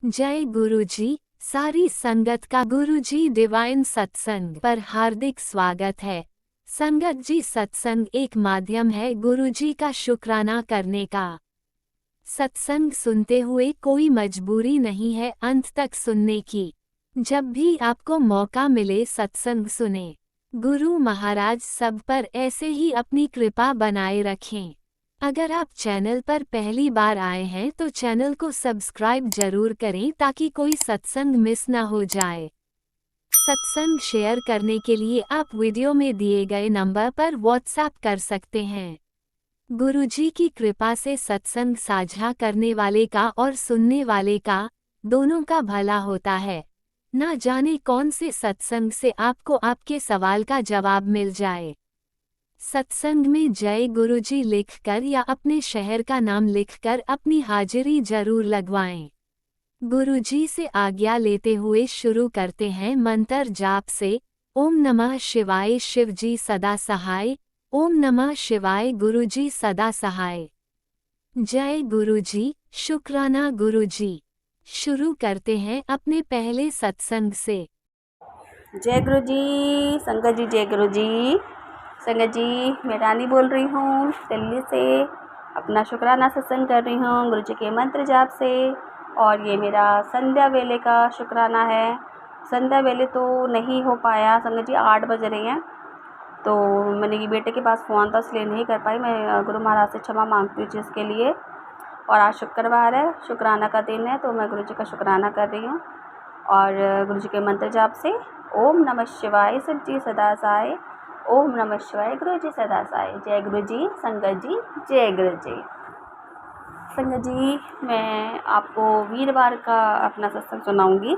जय गुरुजी। सारी संगत का गुरुजी डिवाइन सत्संग पर हार्दिक स्वागत है। संगत जी, सत्संग एक माध्यम है गुरुजी का शुक्राना करने का। सत्संग सुनते हुए कोई मजबूरी नहीं है अंत तक सुनने की। जब भी आपको मौका मिले सत्संग सुने। गुरु महाराज सब पर ऐसे ही अपनी कृपा बनाए रखें। अगर आप चैनल पर पहली बार आए हैं तो चैनल को सब्सक्राइब जरूर करें ताकि कोई सत्संग मिस ना हो जाए। सत्संग शेयर करने के लिए आप वीडियो में दिए गए नंबर पर व्हाट्सएप कर सकते हैं। गुरुजी की कृपा से सत्संग साझा करने वाले का और सुनने वाले का दोनों का भला होता है। ना जाने कौन से सत्संग से आपको आपके सवाल का जवाब मिल जाए। सत्संग में जय गुरुजी लिखकर या अपने शहर का नाम लिखकर अपनी हाजिरी जरूर लगवाएं। गुरुजी से आज्ञा लेते हुए शुरू करते हैं मंत्र जाप से। ओम नमः शिवाय शिवजी सदा सहाय। ओम नमः शिवाय गुरुजी सदा सहाय। जय गुरुजी, शुक्राना गुरुजी। शुरू करते हैं अपने पहले सत्संग से। जय गुरु जी। संगत जी, जय गुरु जी। संगत जी, मैं रानी बोल रही हूँ दिल्ली से। अपना शुक्राना सत्संग कर रही हूँ गुरु जी के मंत्र जाप से। और ये मेरा संध्या वेले का शुक्राना है। संध्या वेले तो नहीं हो पाया संगत जी, 8 बज रही हैं। तो मैंने ये बेटे के पास फ़ोन था इसलिए नहीं कर पाई। मैं गुरु महाराज से क्षमा मांगती हूँ इसके लिए। और आज शुक्रवार है, शुक्राना का दिन है, तो मैं गुरु जी का शुक्राना कर रही हूँ। और गुरु जी के मंत्र जाप से ओम नमः शिवाय शिव जी सदा साय। ओम नमः शिवाय गुरु जी सदा साय। जय गुरु जी। संगत जी, जय गुरु जी। संगत जी, मैं आपको वीरवार का अपना सत्संग सुनाऊंगी।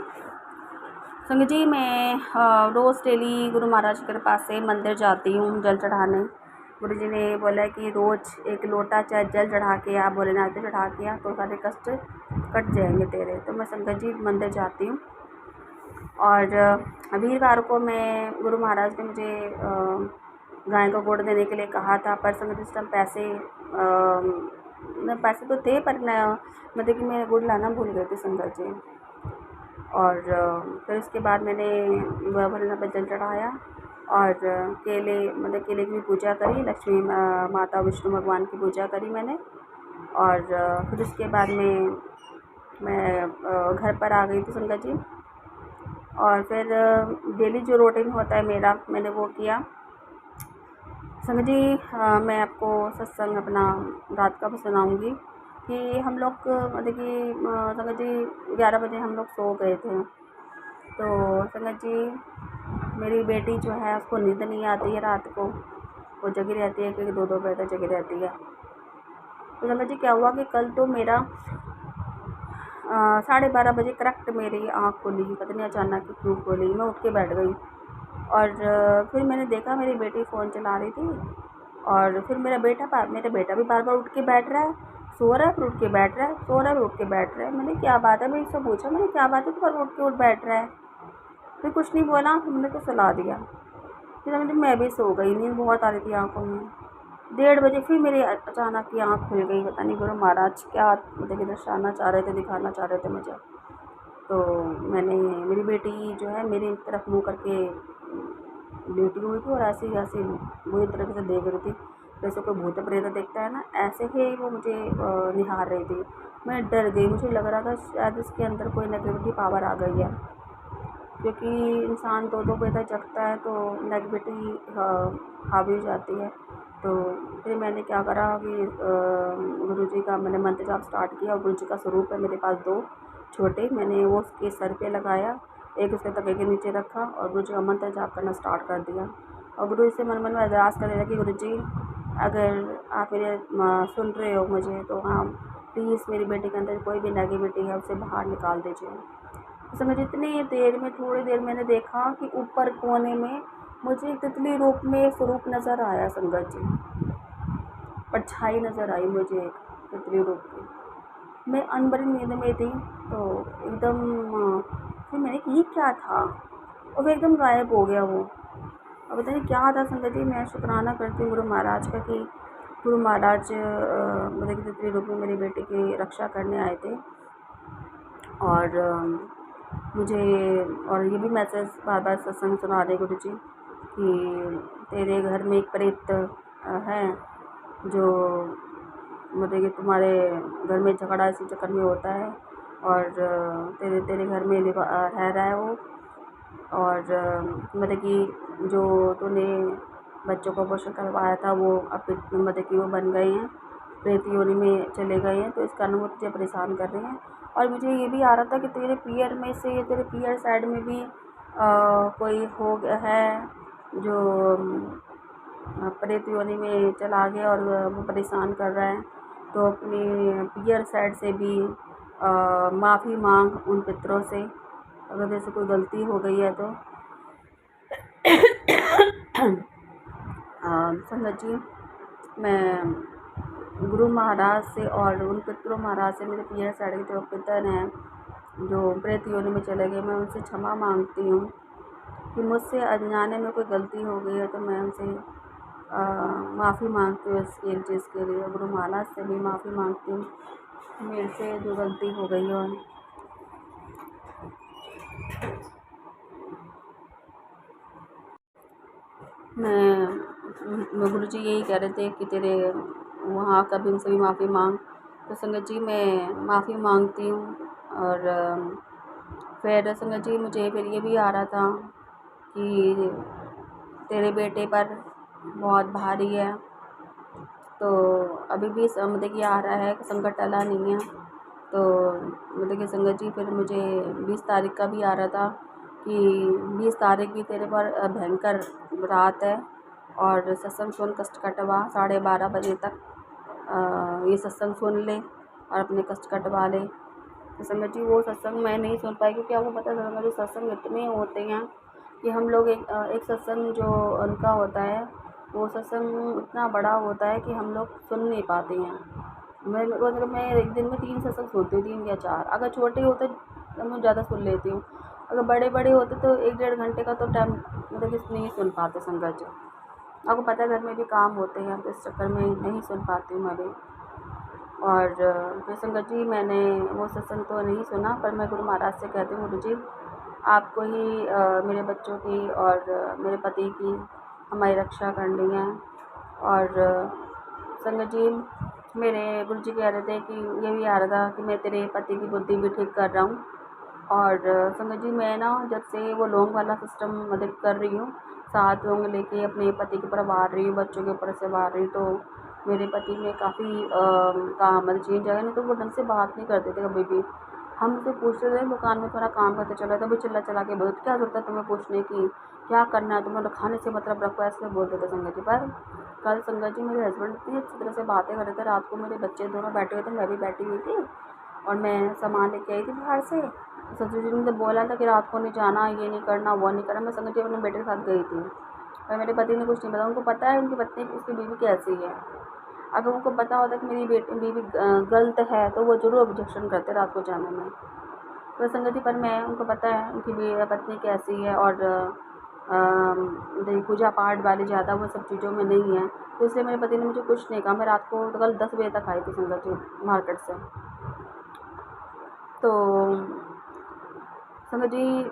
संगत जी, मैं रोज़ डेली गुरु महाराज के पास से मंदिर जाती हूँ जल चढ़ाने। गुरु जी ने बोला कि रोज़ 1 लोटा चाहे जल चढ़ा के आ, भोलेनाथ पे चढ़ा के आ तो सारे कष्ट कट जाएंगे तेरे। तो मैं संगत जी मंदिर जाती हूँ। और वीरवार को मैं गुरु महाराज ने मुझे गाय का गुड़ देने के लिए कहा था, पर संगत इस टाइम पैसे तो थे पर मतलब कि मैं गुड़ लाना भूल गई थी संगत जी। और फिर उसके बाद मैंने भोलेनाथ पे जल चढ़ाया और केले की भी पूजा करी। लक्ष्मी माता विष्णु भगवान की पूजा करी मैंने। और फिर उसके बाद में मैं घर पर आ गई थी संगत जी। और फिर डेली जो रूटीन होता है मेरा, मैंने वो किया संगत जी। मैं आपको सत्संग अपना रात का भी सुनाऊंगी कि हम लोग मतलब कि संगत जी 11 बजे हम लोग सो गए थे। तो संगत जी, मेरी बेटी जो है उसको नींद नहीं आती है रात को, वो जगी रहती है क्योंकि 2-2 बजे तक जगी रहती है। तो संगत जी क्या हुआ कि कल तो मेरा 12:30 बजे करेक्ट मेरी आँख खुली। पता नहीं अचानक क्यों खुली, मैं उठ के बैठ गई। और फिर मैंने देखा मेरी बेटी फ़ोन चला रही थी। और फिर मेरा बेटा भी बार बार उठ के बैठ रहा है, सो रहा है फिर उठ के बैठ रहा है, सो रहा है फिर उठ के बैठ रहा है। मैंने क्या बात है, मैं इससे पूछा, मैंने क्या बात है तो पर उठ बैठ रहा है। फिर कुछ नहीं बोला, फिर मैंने तो सुला दिया। फिर समझ मैं भी सो गई, नींद बहुत आ रही थी आँखों में। 1:30 बजे फिर मेरी अचानक की आँख खुल गई। पता नहीं गुरु महाराज क्या मतलब कि दर्शाना चाह रहे थे, दिखाना चाह रहे थे मुझे। तो मेरी बेटी जो है मेरी तरफ मुँह करके लेटी हुई थी और ऐसे ही बुरी तरीके से देख रही थी, जैसे कोई भूत प्रेत देखता है ना, ऐसे ही वो मुझे निहार रही थी। मैं डर गई, मुझे लग रहा था शायद इसके अंदर कोई नेगेटिविटी पावर आ गई है, क्योंकि इंसान 2-2 बजे तक जगता है तो नेगेटिविटी हावी हो जाती है। तो फिर मैंने क्या करा कि गुरुजी का मैंने मंत्र जाप स्टार्ट किया। और गुरुजी का स्वरूप है मेरे पास 2 छोटे, मैंने वो उसके सर पे लगाया, एक उसके तकिए के नीचे रखा और गुरुजी का मंत्र जाप करना स्टार्ट कर दिया। और गुरुजी से मन में अरदास करने लगी, गुरुजी अगर आप मेरे सुन रहे हो मुझे तो हाँ प्लीज़ मेरी बेटी के अंदर कोई भी नेगेटिविटी है उसे बाहर निकाल दीजिए। तो समझ इतनी देर में, थोड़ी देर मैंने देखा कि ऊपर कोने में मुझे एक तितली रूप में स्वरूप नज़र आया संगत जी। परछाई नज़र आई मुझे एक तितली रूप की। मैं अनबरी नींद में थी तो एकदम फिर मैंने कि ये क्या था, और फिर एकदम गायब हो गया वो। अब पता नहीं क्या था संगत जी। मैं शुक्राना करती हूँ गुरु महाराज का कि गुरु महाराज मतलब कि तितली रूप में मेरी बेटी की रक्षा करने आए थे। और मुझे और ये भी मैसेज बार बार सत्संग सुना रहे गुरु जी कि तेरे घर में एक प्रेत है जो मतलब कि तुम्हारे घर में झगड़ा इसी चक्कर में होता है, और तेरे तेरे घर में रह रहा है वो, और मतलब कि जो तूने बच्चों को अबॉर्शन करवाया था वो अब मतलब कि वो बन गए हैं, प्रेत योनि में चले गए हैं, तो इस कारण वो तुझे परेशान कर रहे हैं। और मुझे ये भी आ रहा था कि तेरे पीयर में से, तेरे पीयर साइड में भी कोई हो है जो प्रेत योनि में चला गया और वो परेशान कर रहा है। तो अपनी पीयर साइड से भी माफ़ी मांग उन पितरों से, अगर जैसे कोई गलती हो गई है तो। संगत जी, मैं गुरु महाराज से और उन पितरों महाराज से, मेरे पीयर साइड के जो पितर हैं जो प्रेत योनि में चले गए, मैं उनसे क्षमा मांगती हूँ कि मुझसे अनजाने में कोई गलती हो गई है, तो मैं उनसे माफ़ी मांगती हूँ इसके चीज़ के लिए। गुरु महाराज से भी माफ़ी मांगती हूँ मेरे से जो गलती हो गई है। मैं गुरु जी यही कह रहे थे कि तेरे वहाँ का भी उनसे भी माफ़ी मांग। तो संगत जी मैं माफ़ी मांगती हूँ। और फिर संगत जी मुझे फिर ये भी आ रहा था कि तेरे बेटे पर बहुत भारी है, तो अभी भी मतलब कि आ रहा है कि संकट टला नहीं है। तो मतलब कि संगत जी फिर मुझे 20 तारीख का भी आ रहा था कि 20 तारीख भी तेरे पर भयंकर रात है, और सत्संग सुन कष्ट कटवा 12:30 बजे तक ये सत्संग सुन ले और अपने कष्ट कटवा ले। तो संगत जी वो सत्संग मैं नहीं सुन पाई, क्योंकि आपको पता है संगत जी सत्संग इतने होते हैं कि हम लोग एक सत्संग जो उनका होता है वो सत्संग इतना बड़ा होता है कि हम लोग सुन नहीं पाते हैं। मैं एक दिन में 3 सत्संग सुनती हूँ, 3 या 4। अगर छोटे होते तो मैं ज़्यादा सुन लेती हूँ, अगर बड़े बड़े होते तो 1-1.5 घंटे का तो टाइम मतलब कि नहीं सुन पाते संगत जी। आपको पता है घर में भी काम होते हैं, तो इस चक्कर में नहीं सुन पाती हूँ मैं भी। और फिर संगत जी मैंने वो सत्संग तो नहीं सुना, पर मैं गुरु महाराज से कहती हूँ गुरु जी आपको ही मेरे बच्चों की और मेरे पति की हमारी रक्षा करनी है। और संगत जी मेरे गुरु जी कह रहे थे कि ये भी आ रहा था कि मैं तेरे पति की बुद्धि भी ठीक कर रहा हूँ। और संगत जी मैं ना जब से वो लौंग वाला सिस्टम मतलब कर रही हूँ, 7 लौंग लेके अपने पति के ऊपर वार रही हूँ, बच्चों के ऊपर से वार रही हूँ, तो मेरे पति में काफ़ी काम मतलब चेंज आया। नहीं तो वो ढंग से बात नहीं करते थे कभी भी। हम तो पूछते थे दुकान में थोड़ा काम करते चला, तभी चिल्ला चला के बोलते क्या ज़रूरत है तुम्हें पूछने की, क्या करना है तुम्हें, खाने से मतलब रखो, ऐसे बोलते थे संगत जी। पर कल संगत जी मेरे हस्बैंड इतनी अच्छी तरह से बातें कर रहे थे, रात को मेरे बच्चे दोनों बैठे हुए थे, मैं भी बैठी हुई थी और मैं सामान लेके आई थी बाहर से। ससुर जी ने तो बोला था कि रात को नहीं जाना, ये नहीं करना, वो नहीं करना। मैं संगत जी अपने बेटे के साथ गई थी, पर मेरे पति ने कुछ नहीं बताया। उनको पता है उनकी पत्नी उसकी बीवी कैसी है। अगर उनको पता होता कि मेरी बीवी गलत है तो वो ज़रूर ऑब्जेक्शन करते रात को जाने में। तो संगत जी पर मैं उनको पता है उनकी पत्नी कैसी है, और पूजा पाठ वाली ज़्यादा वो सब चीज़ों में नहीं है, तो इसलिए मेरे पति ने मुझे कुछ नहीं कहा। मैं रात को तो कल 10 बजे तक आई थी संगत जी मार्केट से। तो संगत जी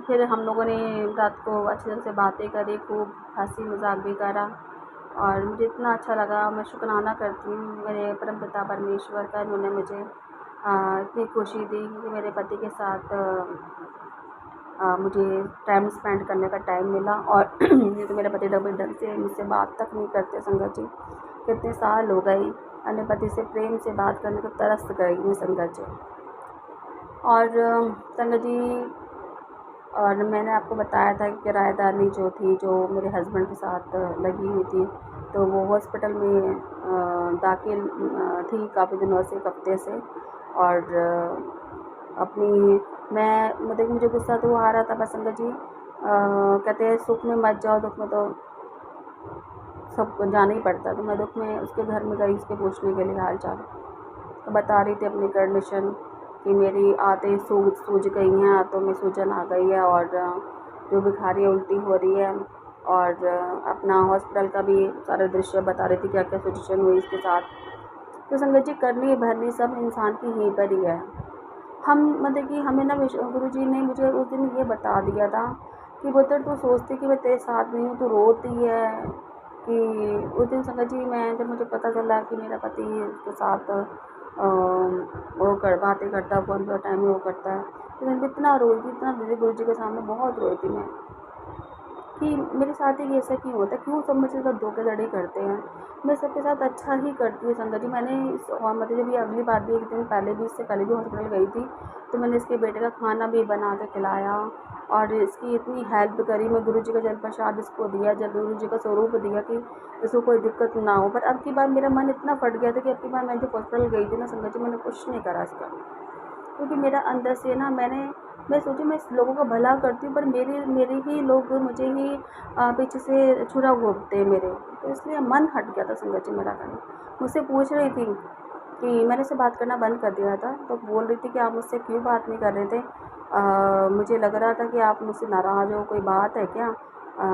फिर हम लोगों ने रात को अच्छी तरह से बातें करी, खूब हंसी मजाक भी करा, और मुझे इतना अच्छा लगा। मैं शुक्राना करती हूँ मेरे परमपिता परमेश्वर का, इन्होंने मुझे इतनी खुशी दी कि मेरे पति के साथ मुझे टाइम स्पेंड करने का टाइम मिला। और नहीं तो मेरे पति डबल ढंग से मुझसे बात तक नहीं करते संगत जी। कितने साल हो गए अपने पति से प्रेम से बात करने को तरस गई मैं संगत जी। और संगत जी और मैंने आपको बताया था कि किराएदारनी जो थी, जो मेरे हस्बैंड के साथ लगी हुई थी, तो वो हॉस्पिटल में दाखिल थी काफ़ी दिनों से, एक हफ्ते से। और अपनी मैं मतलब मुझे गुस्सा तो आ रहा था, बस संगत जी कहते हैं सुख में मत जाओ, दुख में तो सबको जाना ही पड़ता। तो मैं दुख में उसके घर में गई उसके पूछने के लिए हाल चाल, तो बता रही थी अपनी कंडीशन कि मेरी आंतें सूज गई हैं, आंतों में सूजन आ गई है, और जो बुखारी उल्टी हो रही है, और अपना हॉस्पिटल का भी सारा दृश्य बता रही थी क्या क्या सिचुएशन हुई इसके साथ। तो संगत जी करनी भरनी सब इंसान की ही पर ही है। हम मतलब कि हमें ना गुरुजी ने मुझे उस दिन ये बता दिया था कि पुत्र तू सोचती कि मैं तेरे साथ नहीं हूँ, तू रोती है। कि उस दिन संगत जी मैं जब मुझे पता चला कि मेरा पति के साथ वो कर बातें करता है, फ़ोन पर टाइम में वो करता है, तो मैं इतना रोई थी, इतना रोई थी गुरुजी के सामने, बहुत रोई थी मैं कि मेरे साथ ही ऐसा क्यों होता है, क्यों सब मुझसे सब धोखाधड़ी करते हैं। मैं सबके साथ अच्छा ही करती हूँ संगत जी। मैंने इस और मतलब जब ये अगली बार भी एक दिन पहले भी, इससे पहले भी हॉस्पिटल गई थी, तो मैंने इसके बेटे का खाना भी बना के खिलाया और इसकी इतनी हेल्प करी। मैं गुरुजी का जल प्रसाद इसको दिया, जब गुरुजी का स्वरूप दिया कि इसको कोई दिक्कत ना हो। पर अब की बार मेरा मन इतना फट गया था कि अब की बार मैं जब हॉस्पिटल गई थी ना संगत जी, मैंने कुछ नहीं करा इसका, क्योंकि मेरा अंदर से ना मैं सोची मैं लोगों का भला करती हूँ, पर मेरे ही लोग मुझे ही पीछे से छुरा घोंपते हैं मेरे। तो इसलिए मन हट गया था संगत जी मेरा कहीं। मुझसे पूछ रही थी कि मैंने उससे बात करना बंद कर दिया था, तो बोल रही थी कि आप मुझसे क्यों बात नहीं कर रहे थे, मुझे लग रहा था कि आप मुझसे नाराज़ हो, कोई बात है क्या।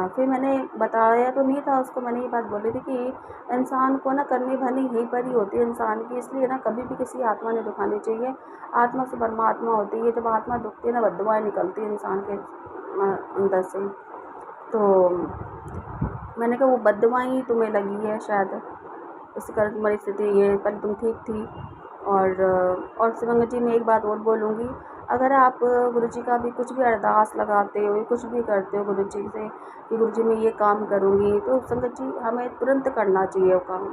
फिर मैंने बताया तो नहीं था उसको, मैंने ये बात बोली थी कि इंसान को ना करनी भरनी यहीं पर ही होती है इंसान की, इसलिए ना कभी भी किसी आत्मा नहीं दुखानी चाहिए। आत्मा से परमात्मा होती है, जब आत्मा दुखती है ना बददुआएं निकलती है इंसान के अंदर से। तो मैंने कहा वो बददुआएं ही तुम्हें लगी है शायद, इस कारण तुम्हारी स्थिति ये, पहले तुम ठीक थी। और शिवंगत जी मैं एक बात और बोलूँगी, अगर आप गुरुजी का भी कुछ भी अरदास लगाते हो, कुछ भी करते हो गुरुजी से कि गुरुजी मैं ये काम करूँगी, तो संगत जी हमें तुरंत करना चाहिए वो काम।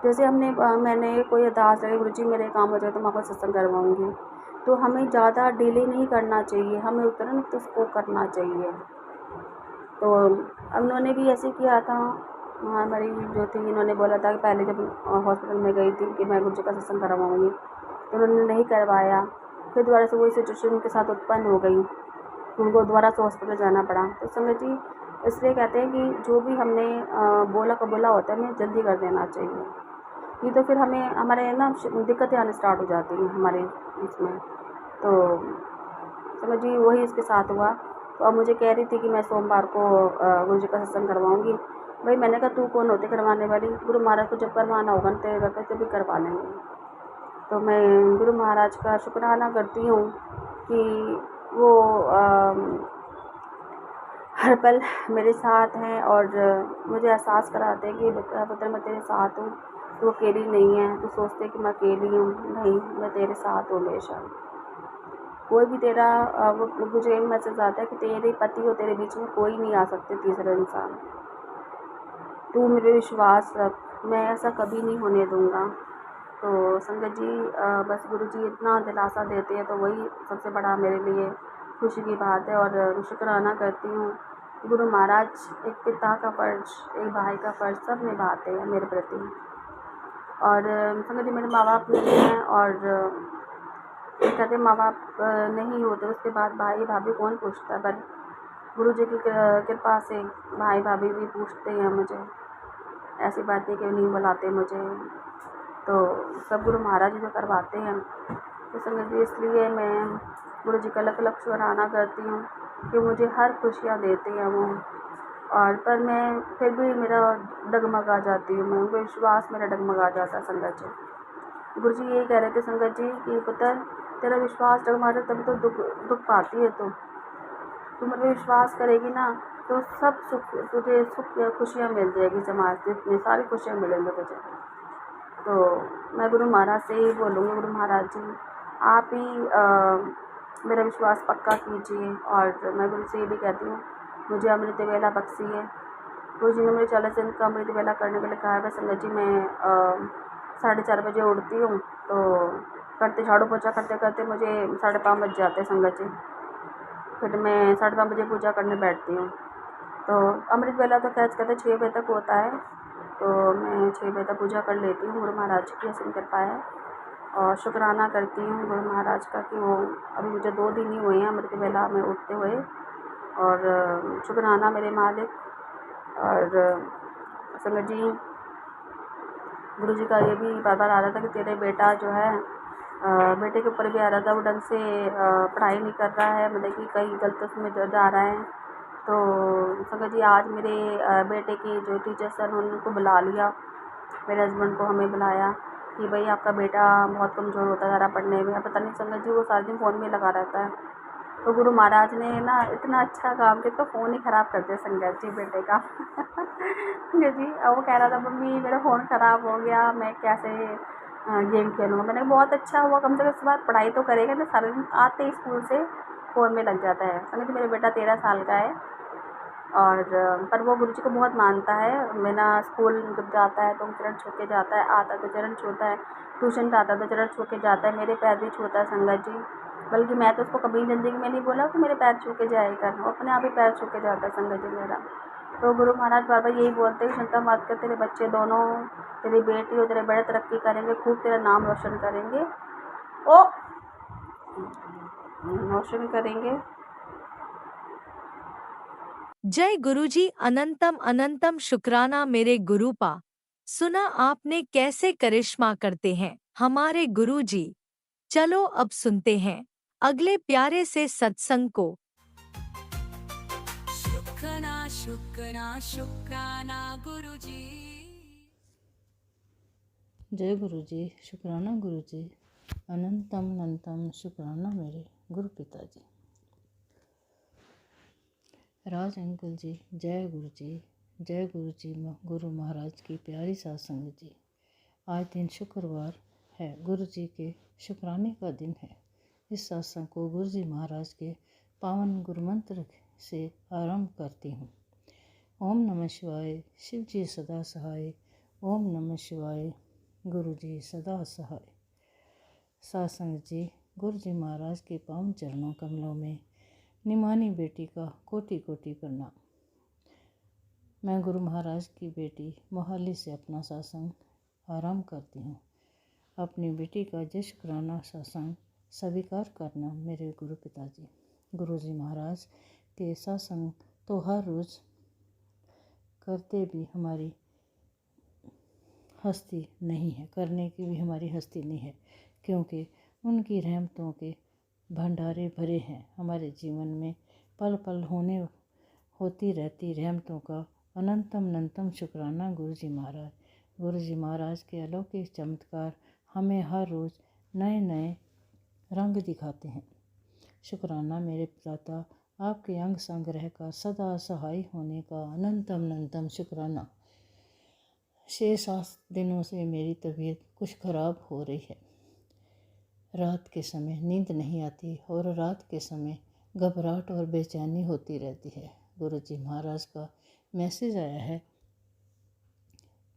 जैसे मैंने कोई अरदास लगाई, गुरुजी मेरे काम हो जाए तो मैं आपका सत्संग करवाऊँगी, तो हमें ज़्यादा डिले नहीं करना चाहिए, हमें तुरंत उसको करना चाहिए। तो अब उन्होंने भी ऐसे किया था। हाँ, हमारी जो थी इन्होंने बोला था कि पहले जब हॉस्पिटल में गई थी कि मैं गुरुजी का सत्संग करवाऊँगी, तो उन्होंने नहीं करवाया। फिर दोबारा से वही सिचुएशन उनके साथ उत्पन्न हो गई, उनको दोबारा से हॉस्पिटल जाना पड़ा। तो संगत जी इसलिए कहते हैं कि जो भी हमने बोला कबूला होता है हमें जल्दी कर देना चाहिए, नहीं तो फिर हमें हमारे ना दिक्कतें आने स्टार्ट हो जाती हैं हमारे इसमें। तो समझ जी वही इसके साथ हुआ। तो अब मुझे कह रही थी कि मैं सोमवार को गुरुजी का सत्संग करवाऊँगी। भाई मैंने कहा तू कौन होती करवाने वाली, गुरु महाराज को जब करवाना होगा ना तेरे घर पे तभी करवा लेंगे। तो मैं गुरु महाराज का शुक्राना करती हूँ कि वो हर पल मेरे साथ हैं और मुझे एहसास कराते हैं कि पुत्र मैं तेरे साथ हूँ, तू अकेली नहीं है। तू सोचते कि मैं अकेली हूँ, नहीं, मैं तेरे साथ हूँ हमेशा। कोई भी तेरा वो मुझे मैसेज आता है कि तेरे पति और तेरे बीच में कोई नहीं आ सकते तीसरा इंसान, तू मेरे विश्वास रख, मैं ऐसा कभी नहीं होने दूँगा। तो संगत जी बस गुरुजी इतना दिलासा देते हैं तो वही सबसे बड़ा मेरे लिए खुशी की बात है। और शुक्राना करती हूँ, गुरु महाराज एक पिता का फ़र्ज़, एक भाई का फ़र्ज़ सब निभाते हैं मेरे प्रति। और संगत जी मेरे माँ बाप नहीं हैं, और ये कहते माँ बाप नहीं होते उसके बाद भाई भाभी कौन पूछता है, पर गुरुजी की कृपा से भाई भाभी भी पूछते हैं मुझे, ऐसी बात नहीं कि नहीं बुलाते मुझे। तो सब गुरु महाराज जी जो करवाते हैं। तो संगत जी इसलिए मैं गुरुजी का लख लख शुक्राना करती हूँ कि मुझे हर खुशियाँ देते हैं वो। और पर मैं फिर भी मेरा डगमगा जाती हूँ, मैं विश्वास मेरा डगमगा जाता है संगत जी। गुरुजी यही कह रहे थे संगत जी कि पुत्र तेरा विश्वास डगमगाता तभी तो दुख दुख पाती है। तू मेरे पे विश्वास करेगी ना तो सब सुख तुझे सुख खुशियाँ मिल जाएगी, समाज से इतनी सारी खुशियाँ मिलेंगी तुझे। तो मैं गुरु महाराज से ही बोलूँगी, गुरु महाराज जी आप ही मेरा विश्वास पक्का कीजिए। और मैं गुरु से ये भी कहती हूँ मुझे अमृत वेला बख्शिए। गुरु जी ने मुझे 40 दिन का अमृत वेला करने के लिए कहा है। संगत जी मैं 4:30 बजे उठती हूँ, तो करते झाड़ू पोछा करते करते मुझे 5:30 बज जाते हैं संगत जी। फिर मैं 5:30 बजे पूजा करने बैठती हूँ। तो अमृत वेला तो खैर कहते 6 बजे तक होता है, तो मैं 6 बजे तक पूजा कर लेती हूँ। गुरु महाराज की असीम कृपा है और शुक्राना करती हूँ गुरु महाराज का कि वो अभी मुझे 2 दिन ही हुए हैं अमृत वेला में उठते हुए। और शुक्राना मेरे मालिक। और संगत जी गुरु जी का ये भी बार बार आ रहा था कि तेरे बेटा जो है बेटे के ऊपर भी आ रहा था, वो ढंग से पढ़ाई नहीं कर रहा है, मतलब कि कई गलत उसमें जा रहा है। तो संगत जी आज मेरे बेटे के जो टीचर्स हैं उन्होंने उनको बुला लिया, मेरे हस्बैंड को हमें बुलाया कि भाई आपका बेटा बहुत कमज़ोर होता जा रहा पढ़ने में। अब पता नहीं संगत जी वो सारा दिन फ़ोन में लगा रहता है। तो गुरु महाराज ने ना इतना अच्छा काम किया, तो फ़ोन ही ख़राब कर दिया संगत जी बेटे का। संगत जी अब वो कह रहा था मम्मी मेरा फ़ोन ख़राब हो गया, मैं कैसे गेम खेलूँगा। मैंने कहा बहुत अच्छा हुआ, कम से कम इस बार पढ़ाई तो करेगा ना, सारा दिन आते ही स्कूल से फ़ोन में लग जाता है। संगत जी मेरा बेटा 13 साल का है और पर वो गुरुजी को बहुत मानता है। मेरा स्कूल जब जाता है तो चरण छू के जाता है, आता है तो चरण छूता है, ट्यूशन जाता है तो चरण छू के जाता है, मेरे पैर भी छूता है संगत जी। बल्कि मैं तो उसको कभी ज़िंदगी में नहीं बोला कि मेरे पैर छू के जाया कर, वो अपने आप ही पैर छू के जाता है संगत जी मेरा। तो गुरु महाराज बार बार यही बोलते हैं, चिंता मत कर, तेरे बच्चे दोनों, तेरी बेटी और तेरे बड़े तरक्की करेंगे, खूब तेरा नाम रोशन करेंगे, ओ रोशन करेंगे। जय गुरुजी, अनंतम अनंतम शुक्राना मेरे गुरुपा। सुना आपने कैसे करिश्मा करते हैं हमारे गुरुजी। चलो अब सुनते हैं अगले प्यारे से सत्संग को। शुक्राना शुक्राना शुक्राना गुरुजी। जय गुरु जी, शुक्राना गुरु जी, अनंतम अनंतम शुक्राना मेरे गुरु पिताजी। राज अंकल जी, जय गुरु जी, जय गुरु जी, गुरु महाराज की प्यारी सात संगत जी। आज दिन शुक्रवार है, गुरु जी के शुक्राने का दिन है। इस सत्संग को गुरु जी महाराज के पावन गुरु मंत्र से आरंभ करती हूँ। ओम नमः शिवाय, शिव जी सदा सहाय। ओम नमः शिवाय, गुरु जी सदा सहाय। सासंग जी, गुरु जी महाराज के पावन चरणों कमलों में निमानी बेटी का कोटि कोटि प्रणाम। मैं गुरु महाराज की बेटी मोहाली से अपना सत्संग आरंभ करती हूँ। अपनी बेटी का जय शुक्राना सत्संग स्वीकार करना मेरे गुरु पिताजी। गुरु जी महाराज के सत्संग तो हर रोज़ करते भी हमारी हस्ती नहीं है, करने की भी हमारी हस्ती नहीं है, क्योंकि उनकी रहमतों के भंडारे भरे हैं हमारे जीवन में। पल पल होती रहती रहमतों का अनंतम अनंतम शुक्राना गुरु जी महाराज। गुरु जी महाराज के अलौकिक चमत्कार हमें हर रोज़ नए नए रंग दिखाते हैं। शुक्राना मेरे पिता, आपके अंग संग रहकर सदा सहाय होने का अनंतम अनंतम शुक्राना। 6-7 दिनों से मेरी तबीयत कुछ ख़राब हो रही है। रात के समय नींद नहीं आती और रात के समय घबराहट और बेचैनी होती रहती है। गुरु जी महाराज का मैसेज आया है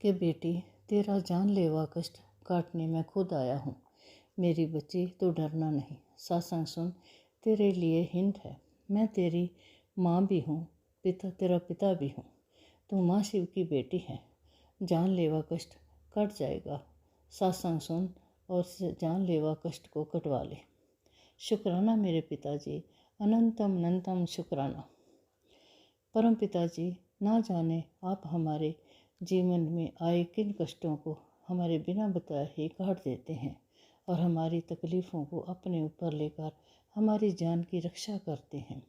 कि बेटी, तेरा जानलेवा कष्ट काटने मैं खुद आया हूँ। मेरी बच्ची, तो डरना नहीं। सत्संग सुन, तेरे लिए हिंट है। मैं तेरी माँ भी हूँ, तेरा पिता भी हूँ। तू माँ शिव की बेटी है। जानलेवा कष्ट कट जाएगा। सत्संग सुन और जानलेवा कष्ट को कटवा ले। शुक्राना मेरे पिताजी, अनंतम अनंतम शुक्राना। परम पिताजी, ना जाने आप हमारे जीवन में आए किन कष्टों को हमारे बिना बताए ही काट देते हैं और हमारी तकलीफ़ों को अपने ऊपर लेकर हमारी जान की रक्षा करते हैं।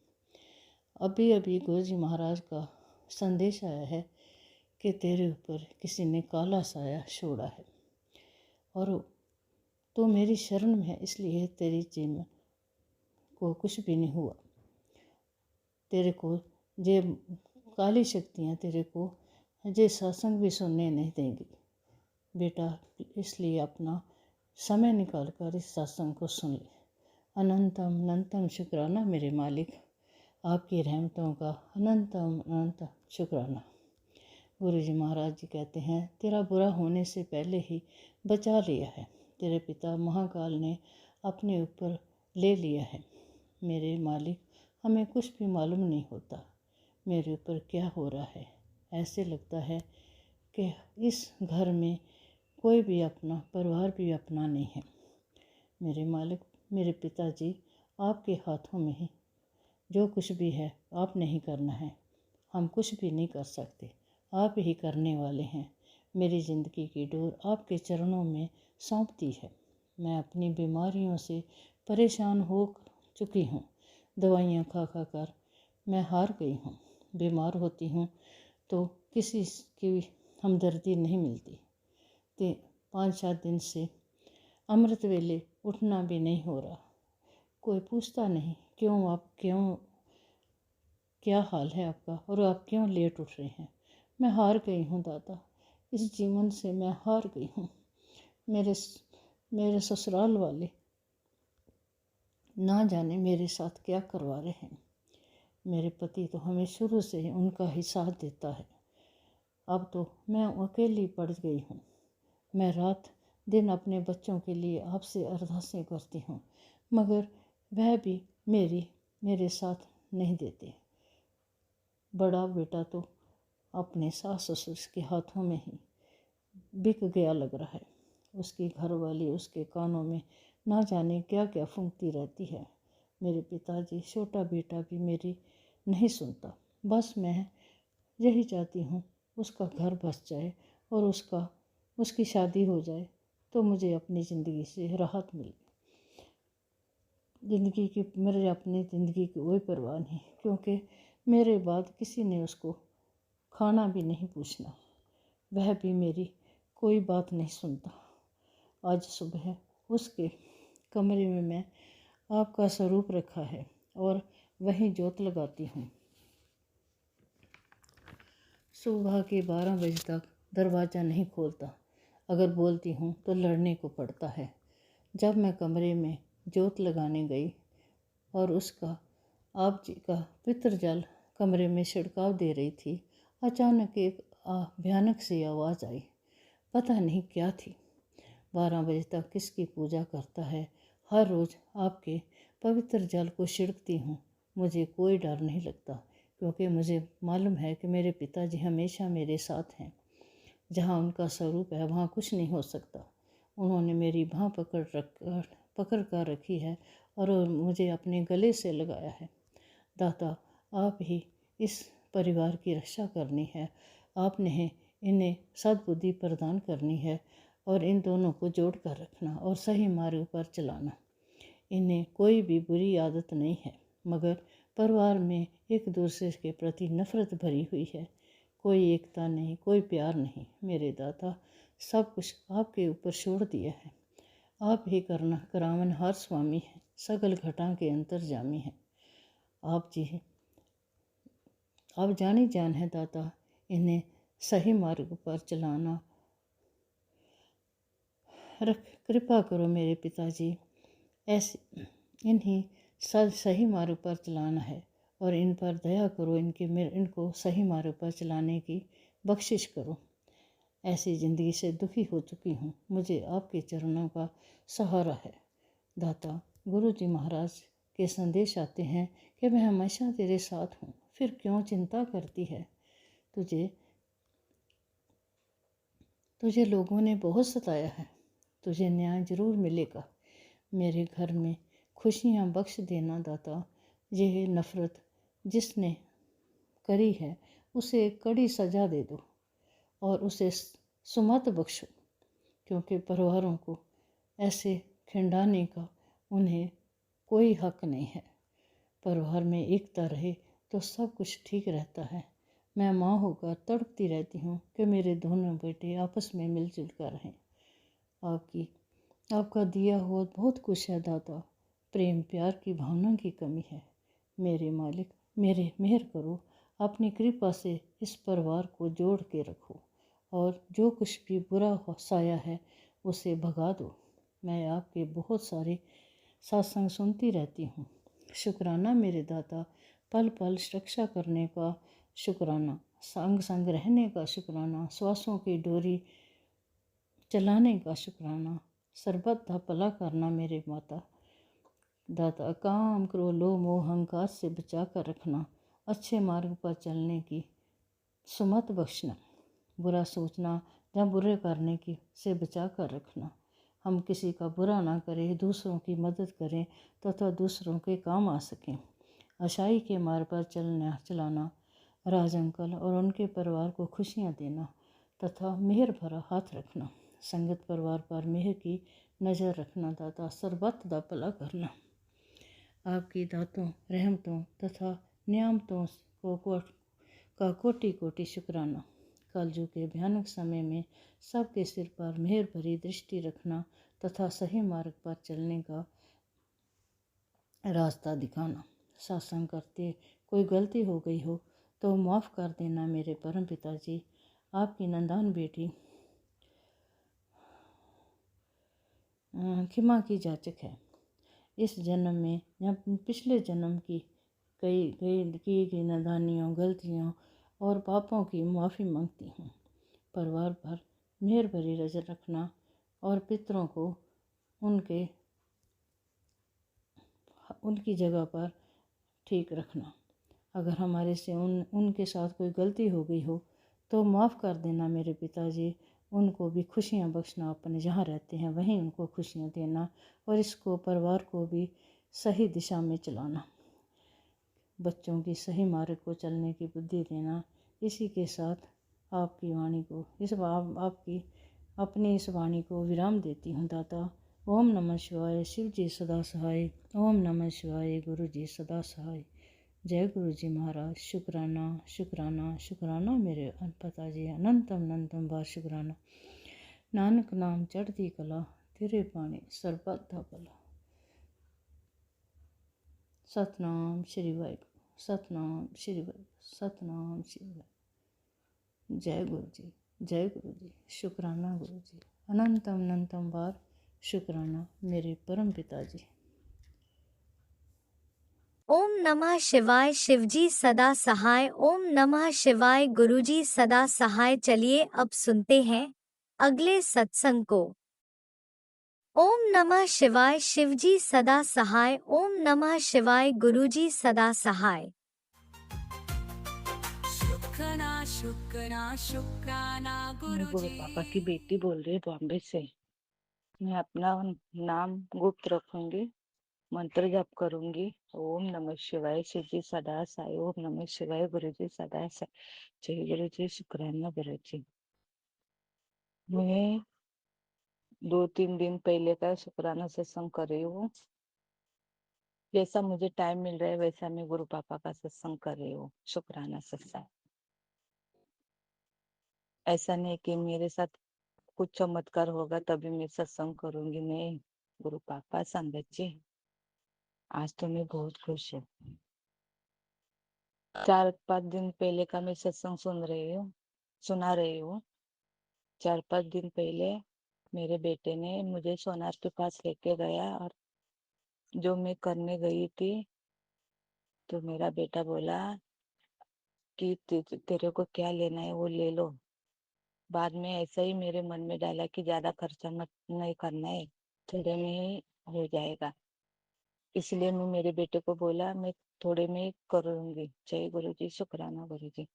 अभी अभी गुरु जी महाराज का संदेश आया है कि तेरे ऊपर किसी ने काला साया छोड़ा है और तो मेरी शरण में है, इसलिए तेरी जीवन को कुछ भी नहीं हुआ। तेरे को जे काली शक्तियाँ तेरे को जे सत्संग भी सुनने नहीं देंगी बेटा, इसलिए अपना समय निकाल कर इस सत्संग को सुन ले। अनंतम अनंतम शुक्राना मेरे मालिक, आपकी रहमतों का अनंतम अनंत शुक्राना। गुरु जी महाराज जी कहते हैं, तेरा बुरा होने से पहले ही बचा लिया है। तेरे पिता महाकाल ने अपने ऊपर ले लिया है। मेरे मालिक, हमें कुछ भी मालूम नहीं होता मेरे ऊपर क्या हो रहा है। ऐसे लगता है कि इस घर में कोई भी अपना, परिवार भी अपना नहीं है। मेरे मालिक, मेरे पिताजी, आपके हाथों में ही जो कुछ भी है आपने ही करना है। हम कुछ भी नहीं कर सकते, आप ही करने वाले हैं। मेरी ज़िंदगी की डोर आपके चरणों में सौंप दी है। मैं अपनी बीमारियों से परेशान हो चुकी हूँ। दवाइयाँ खा खा कर मैं हार गई हूँ। बीमार होती हूँ तो किसी की हमदर्दी नहीं मिलती। 5-7 दिन से अमृत वेले उठना भी नहीं हो रहा। कोई पूछता नहीं क्यों क्या हाल है आपका और आप क्यों लेट उठ रहे हैं। मैं हार गई हूँ दादा, इस जीवन से मैं हार गई हूँ। मेरे ससुराल वाले ना जाने मेरे साथ क्या करवा रहे हैं। मेरे पति तो हमें शुरू से ही उनका ही साथ देता है। अब तो मैं अकेली पड़ गई हूँ। मैं रात दिन अपने बच्चों के लिए आपसे अरदासें करती हूँ, मगर वह भी मेरे साथ नहीं देते। बड़ा बेटा तो अपने सास ससुर के हाथों में ही बिक गया लग रहा है। उसकी घरवाली उसके कानों में ना जाने क्या क्या फूंकती रहती है। मेरे पिताजी, छोटा बेटा भी मेरी नहीं सुनता। बस मैं यही चाहती हूँ उसका घर बस जाए और उसकी शादी हो जाए तो मुझे अपनी ज़िंदगी से राहत मिले। मेरे अपनी ज़िंदगी की कोई परवाह नहीं, क्योंकि मेरे बाद किसी ने उसको खाना भी नहीं पूछना। वह भी मेरी कोई बात नहीं सुनता। आज सुबह उसके कमरे में मैं आपका स्वरूप रखा है और वहीं जोत लगाती हूँ। सुबह के 12 बजे तक दरवाज़ा नहीं खोलता। अगर बोलती हूँ तो लड़ने को पड़ता है। जब मैं कमरे में जोत लगाने गई और उसका आप जी का पितर जल कमरे में छिड़काव दे रही थी, अचानक एक भयानक सी आवाज़ आई। पता नहीं क्या थी। 12 बजे तक किसकी पूजा करता है। हर रोज़ आपके पवित्र जल को छिड़कती हूँ। मुझे कोई डर नहीं लगता, क्योंकि मुझे मालूम है कि मेरे पिताजी हमेशा मेरे साथ हैं। जहाँ उनका स्वरूप है वहाँ कुछ नहीं हो सकता। उन्होंने मेरी बाँह पकड़ कर रखी है और मुझे अपने गले से लगाया है। दाता, आप ही इस परिवार की रक्षा करनी है। आपने इन्हें सद्बुद्धि प्रदान करनी है और इन दोनों को जोड़ कर रखना और सही मार्ग पर चलाना। इन्हें कोई भी बुरी आदत नहीं है, मगर परिवार में एक दूसरे के प्रति नफरत भरी हुई है। कोई एकता नहीं, कोई प्यार नहीं। मेरे दाता, सब कुछ आपके ऊपर छोड़ दिया है। आप ही करावनहार स्वामी हैं, सगल घटा के अंतर्जामी हैं। आप जी हैं, आप जानी जान है दाता। इन्हें सही मार्ग पर चलाना कृपा करो मेरे पिताजी। ऐसे इन्हीं सही मार्ग पर चलाना है और इन पर दया करो। इनको सही मार्ग पर चलाने की बख्शिश करो। ऐसी ज़िंदगी से दुखी हो चुकी हूँ। मुझे आपके चरणों का सहारा है दाता। गुरु जी महाराज के संदेश आते हैं कि मैं हमेशा तेरे साथ हूँ, फिर क्यों चिंता करती है। तुझे लोगों ने बहुत सताया है, तुझे न्याय जरूर मिलेगा। मेरे घर में खुशियाँ बख्श देना दाता। यह नफ़रत जिसने करी है उसे कड़ी सज़ा दे दो और उसे सुमत बख्शो, क्योंकि परिवारों को ऐसे खिंडाने का उन्हें कोई हक नहीं है। परिवार में एकता रहे तो सब कुछ ठीक रहता है। मैं माँ होकर तड़पती रहती हूँ कि मेरे दोनों बेटे आपस में मिलजुल कर रहें। आपका दिया हुआ बहुत कुछ है दाता। प्रेम प्यार की भावना की कमी है। मेरे मालिक, मेरे मेहर करो। अपनी कृपा से इस परिवार को जोड़ के रखो और जो कुछ भी बुरा साया है उसे भगा दो। मैं आपके बहुत सारे सत्संग सुनती रहती हूँ। शुक्राना मेरे दाता। पल पल रक्षा करने का शुक्राना, संग संग रहने का शुक्राना, श्वासों की डोरी चलाने का शुक्राना, सर्वथा भला करना मेरे माता दाता। काम क्रोध लोभ मोह अहंकार से बचा कर रखना, अच्छे मार्ग पर चलने की सुमत बख्शना, बुरा सोचना या बुरे करने की से बचा कर रखना। हम किसी का बुरा ना करें, दूसरों की मदद करें तथा दूसरों के काम आ सकें। अच्छाई के मार्ग पर चलाना, राज अंकल और उनके परिवार को खुशियाँ देना तथा मेहर भरा हाथ रखना। संगत परिवार पर मेहर की नज़र रखना दाता। सर्वत्र भला करना। आपकी दातों, रहमतों तथा नियामतों का कोटि कोटि शुक्राना। कलयुग के भयानक समय में सबके सिर पर मेहर भरी दृष्टि रखना तथा सही मार्ग पर चलने का रास्ता दिखाना। सत्संग करते कोई गलती हो गई हो तो माफ़ कर देना मेरे परम पिताजी। आपकी नंदान बेटी क्षमा की जाचक है। इस जन्म में या पिछले जन्म की की गई नादानियों, गलतियों और पापों की माफ़ी मांगती हूँ। परिवार पर मेहर भरी नजर रखना और पितरों को उनकी जगह पर ठीक रखना। अगर हमारे से उनके साथ कोई गलती हो गई हो तो माफ़ कर देना मेरे पिताजी। उनको भी खुशियाँ बख्शना, अपने जहाँ रहते हैं वहीं उनको खुशियाँ देना और इसको परिवार को भी सही दिशा में चलाना, बच्चों की सही मार्ग को चलने की बुद्धि देना। इसी के साथ आपकी वाणी को आपकी अपनी इस वाणी को विराम देती हूँ दाता। ओम नमः शिवाय। शिव जी सदा सहाय। ओम नमः शिवाय। गुरु जी सदा सहाय। जय गुरु जी महाराज। शुक्राना शुक्राना शुक्राना मेरे पिताजी। अनंतम अनंतम बार शुक्राना। नानक नाम चढ़ती कला, तेरे पानी सर्बदा भला। सतनाम श्री वाहिगुरू। सतनाम श्री वाहिगुरू। सतनाम श्री वाहिगुरू। जय गुरु जी। जय गुरु जी। शुक्राना गुरु जी। अनंतम अनंतम बार शुक्राना मेरे परम पिताजी। ओम नमः शिवाय। शिवजी सदा सहाय। ओम नमः शिवाय। गुरुजी सदा सहाय। चलिए अब सुनते हैं अगले सत्संग को। ओम नमः शिवाय। शिवजी सदा सहाय। ओम नमः शिवाय। गुरुजी सदा सहाय। शुक्राना शुक्राना शुक्राना मैं गुरु पापा की गुरुजी। बेटी बोल रही बॉम्बे से। मैं अपना नाम गुप्त रखूंगी, मंत्र जाप करूंगी। ओम नमः शिवाय। शिव जी सदा साई। ओम नमः शिवाय। गुरु जी सदा साई। जय गुरु जी। शुक्राना गुरु जी। मैं 2-3 दिन पहले का शुक्राना सत्संग कर रही हूँ। जैसा मुझे टाइम मिल रहा है वैसा मैं गुरु पापा का सत्संग कर रही हूँ। शुक्राना सत्संग। ऐसा नहीं कि मेरे साथ कुछ चमत्कार होगा तभी मैं सत्संग करूंगी, नहीं। गुरु पापा संगत जी, आज तो मैं बहुत खुश हूँ। 4-5 दिन पहले का मैं सत्संग सुना रही हूँ। 4-5 दिन पहले मेरे बेटे ने मुझे सोनार के पास लेके गया और जो मैं करने गई थी तो मेरा बेटा बोला कि तेरे को क्या लेना है वो ले लो। बाद में ऐसा ही मेरे मन में डाला कि ज्यादा खर्चा मत नहीं करना है, थोड़े में ही हो जाएगा। इसलिए मैं मेरे बेटे को बोला मैं थोड़े में ही करूंगी। जय गुरु जी। शुक्राना गुरु जी।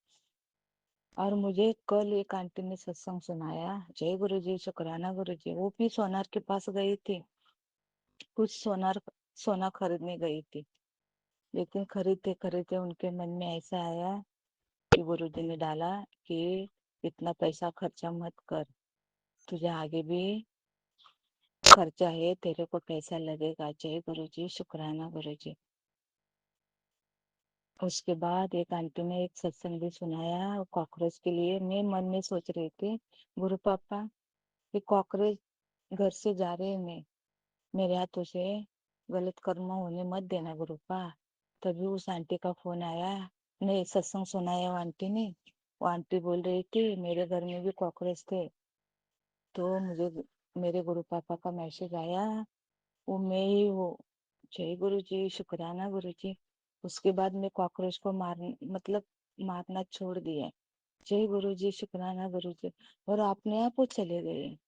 और मुझे कल एक आंटी ने सत्संग सुनाया। जय गुरु जी। शुक्राना गुरु जी। वो भी सोनार के पास गई थी, कुछ सोना खरीदने गई थी, लेकिन खरीदते खरीदते उनके मन में ऐसा आया कि गुरु जी ने डाला कि इतना पैसा खर्चा मत कर, तुझे आगे भी खर्चा है, तेरे को पैसा लगेगा। जय गुरु जी। शुक्राना गुरु जी। उसके बाद एक आंटी ने एक सत्संग भी सुनाया कॉकरोच के लिए। मैं मन में सोच रही थी गुरु पापा ये कॉकरोच घर से जा रहे हैं, मेरे हाथों से गलत कर्म होने मत देना गुरु पा। तभी उस आंटी का फोन आया, नहीं सत्संग सुनाया वो आंटी ने। वो आंटी बोल रही थी मेरे घर में भी कॉकरोच थे, तो मुझे मेरे गुरु पापा का मैसेज आया, वो मैं ही वो। जय गुरु जी। शुक्राना गुरु जी। उसके बाद मैं कॉकरोच को मारना छोड़ दिया। जय गुरु जी। शुक्राना गुरु जी। और अपने आप वो चले गए।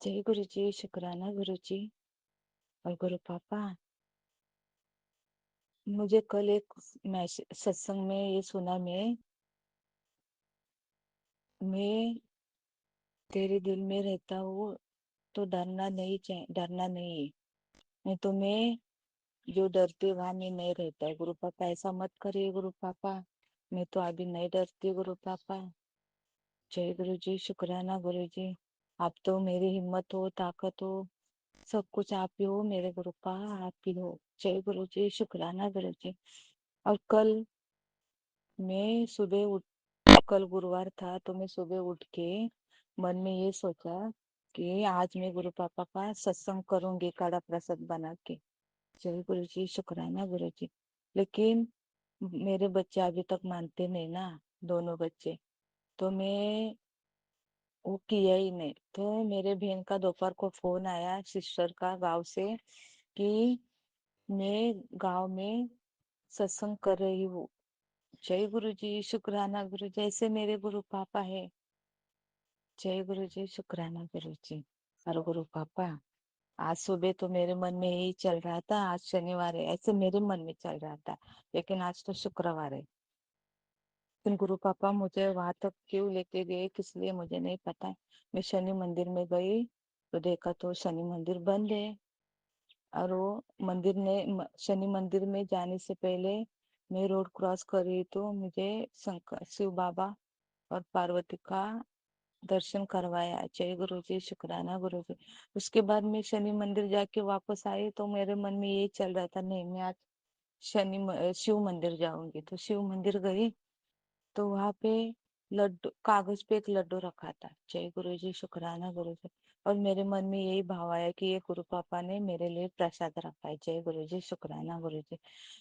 जय गुरु जी। शुक्राना गुरु जी। और गुरु पापा मुझे कल एक सत्संग में ये सुना, मैं तेरे दिल में रहता हूँ तो डरना नहीं है। नहीं तो मैं जो डरती वहां में नहीं रहता है। गुरु पापा ऐसा मत करिए गुरु पापा, मैं तो अभी नहीं डरती गुरु पापा। जय गुरु जी। शुक्राना गुरु जी। आप तो मेरी हिम्मत हो, ताकत हो, सब कुछ आप ही हो मेरे गुरु पापा, आप ही हो। जय गुरु जी। शुक्राना गुरु जी। और कल मैं सुबह कल गुरुवार था तो मैं सुबह उठ के मन में ये सोचा कि आज मैं गुरु पापा का सत्संग करूंगी काढ़ा प्रसाद बना के। जय गुरु जी, शुक्राना गुरु जी। लेकिन मेरे बच्चे अभी तक मानते नहीं ना, दोनों बच्चे। तो मैं वो किया ही नहीं। तो मेरे बहन का दोपहर को फोन आया सिस्टर का गांव से कि मैं गांव में सत्संग कर रही हूँ। जय गुरु जी, शुक्राना गुरु जी। ऐसे मेरे गुरु पापा है। जय गुरु जी, शुक्राना गुरु जी। और गुरु पापा, आज सुबह तो मेरे मन में यही चल रहा था, आज शनिवार है, ऐसे मेरे मन में चल रहा था। लेकिन आज तो शुक्रवार है। लेकिन गुरु पापा मुझे वहां तक क्यों लेके गए, किस लिए, मुझे नहीं पता है। मैं शनि मंदिर में गई तो देखा तो शनि मंदिर बंद है। और वो मंदिर ने शनि मंदिर में जाने से पहले मैं रोड क्रॉस कर रही तो मुझे शंकर शिव बाबा और पार्वती का दर्शन करवाया। जय गुरु जी, शुक्राना गुरु जी। उसके बाद मैं शनि मंदिर जाके वापस आई तो मेरे मन में यही चल रहा था, नहीं मैं आज शिव मंदिर जाऊंगी। तो शिव मंदिर गई तो वहां पे लड्डू, कागज पे एक लड्डू रखा था। जय गुरु जी, शुक्राना गुरु जी। और मेरे मन में यही भाव आया कि ये गुरु पापा ने मेरे लिए प्रसाद रखा है। जय गुरु जी, शुक्राना गुरु जी।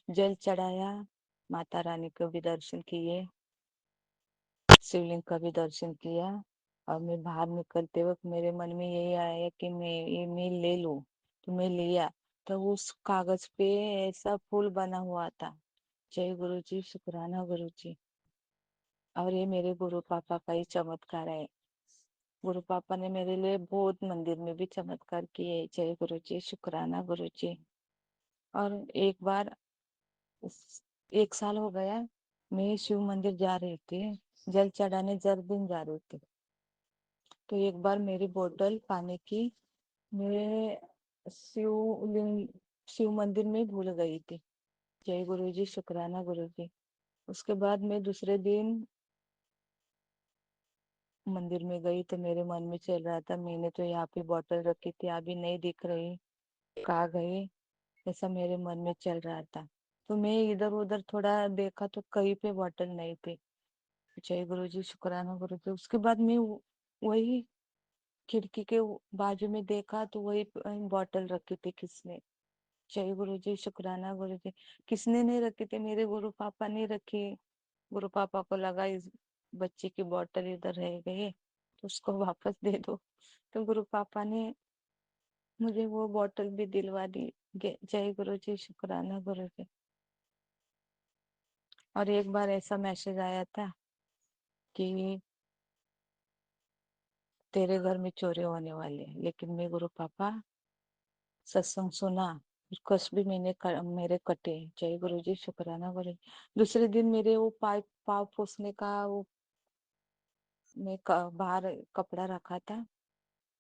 जल चढ़ाया, माता रानी को भी दर्शन किए, शिवलिंग का भी दर्शन किया। और मैं बाहर निकलते वक्त मेरे मन में यही आया कि मैं ले लूं। तो मैं लिया तो उस कागज पे ऐसा फूल बना हुआ था। जय गुरु जी, शुक्राना गुरु जी। और ये मेरे गुरु पापा का ही चमत्कार है। गुरु पापा ने मेरे लिए बहुत मंदिर में भी चमत्कार किए। जय गुरु जी, शुक्राना गुरु जी। और एक बार, एक साल हो गया, मैं शिव मंदिर जा रही थी, जल चढ़ाने जर दिन जा रही थी। तो एक बार मेरी बोतल पानी की मैं शिवलिंग शिव मंदिर में भूल गई थी। जय गुरु जी, शुक्राना गुरु जी। उसके बाद मैं दूसरे दिन मंदिर में गई तो मेरे मन में चल रहा था, मैंने तो यहाँ पे बोतल रखी थी, अभी नहीं दिख रही, कहाँ गई, ऐसा मेरे मन में चल रहा था। तो मैं इधर उधर थोड़ा देखा तो कहीं पे बोतल नहीं थी। जय गुरु जी, शुक्राना गुरु जी। उसके बाद मैं वही खिड़की के बाजू में देखा तो वही बोतल रखी थी किसने। जय गुरु जी, शुक्राना गुरु जी। किसने नहीं रखी थी, मेरे गुरु पापा ने रखी। गुरु पापा को लगा इस बच्चे की बोतल इधर रह गई है तो उसको वापस दे दो। तो गुरु पापा ने मुझे वो बोतल भी दिलवा दी। जय गुरु जी, शुक्राना गुरु जी। और एक बार ऐसा मैसेज आया था कि तेरे घर में चोरी होने वाली है, लेकिन मैं गुरु पापा सत्संग सुना, कष्ट भी मेरे कटे। जय गुरु जी, शुक्राना गुरु जी। दूसरे दिन मेरे वो पाव पोसने का बाहर कपड़ा रखा था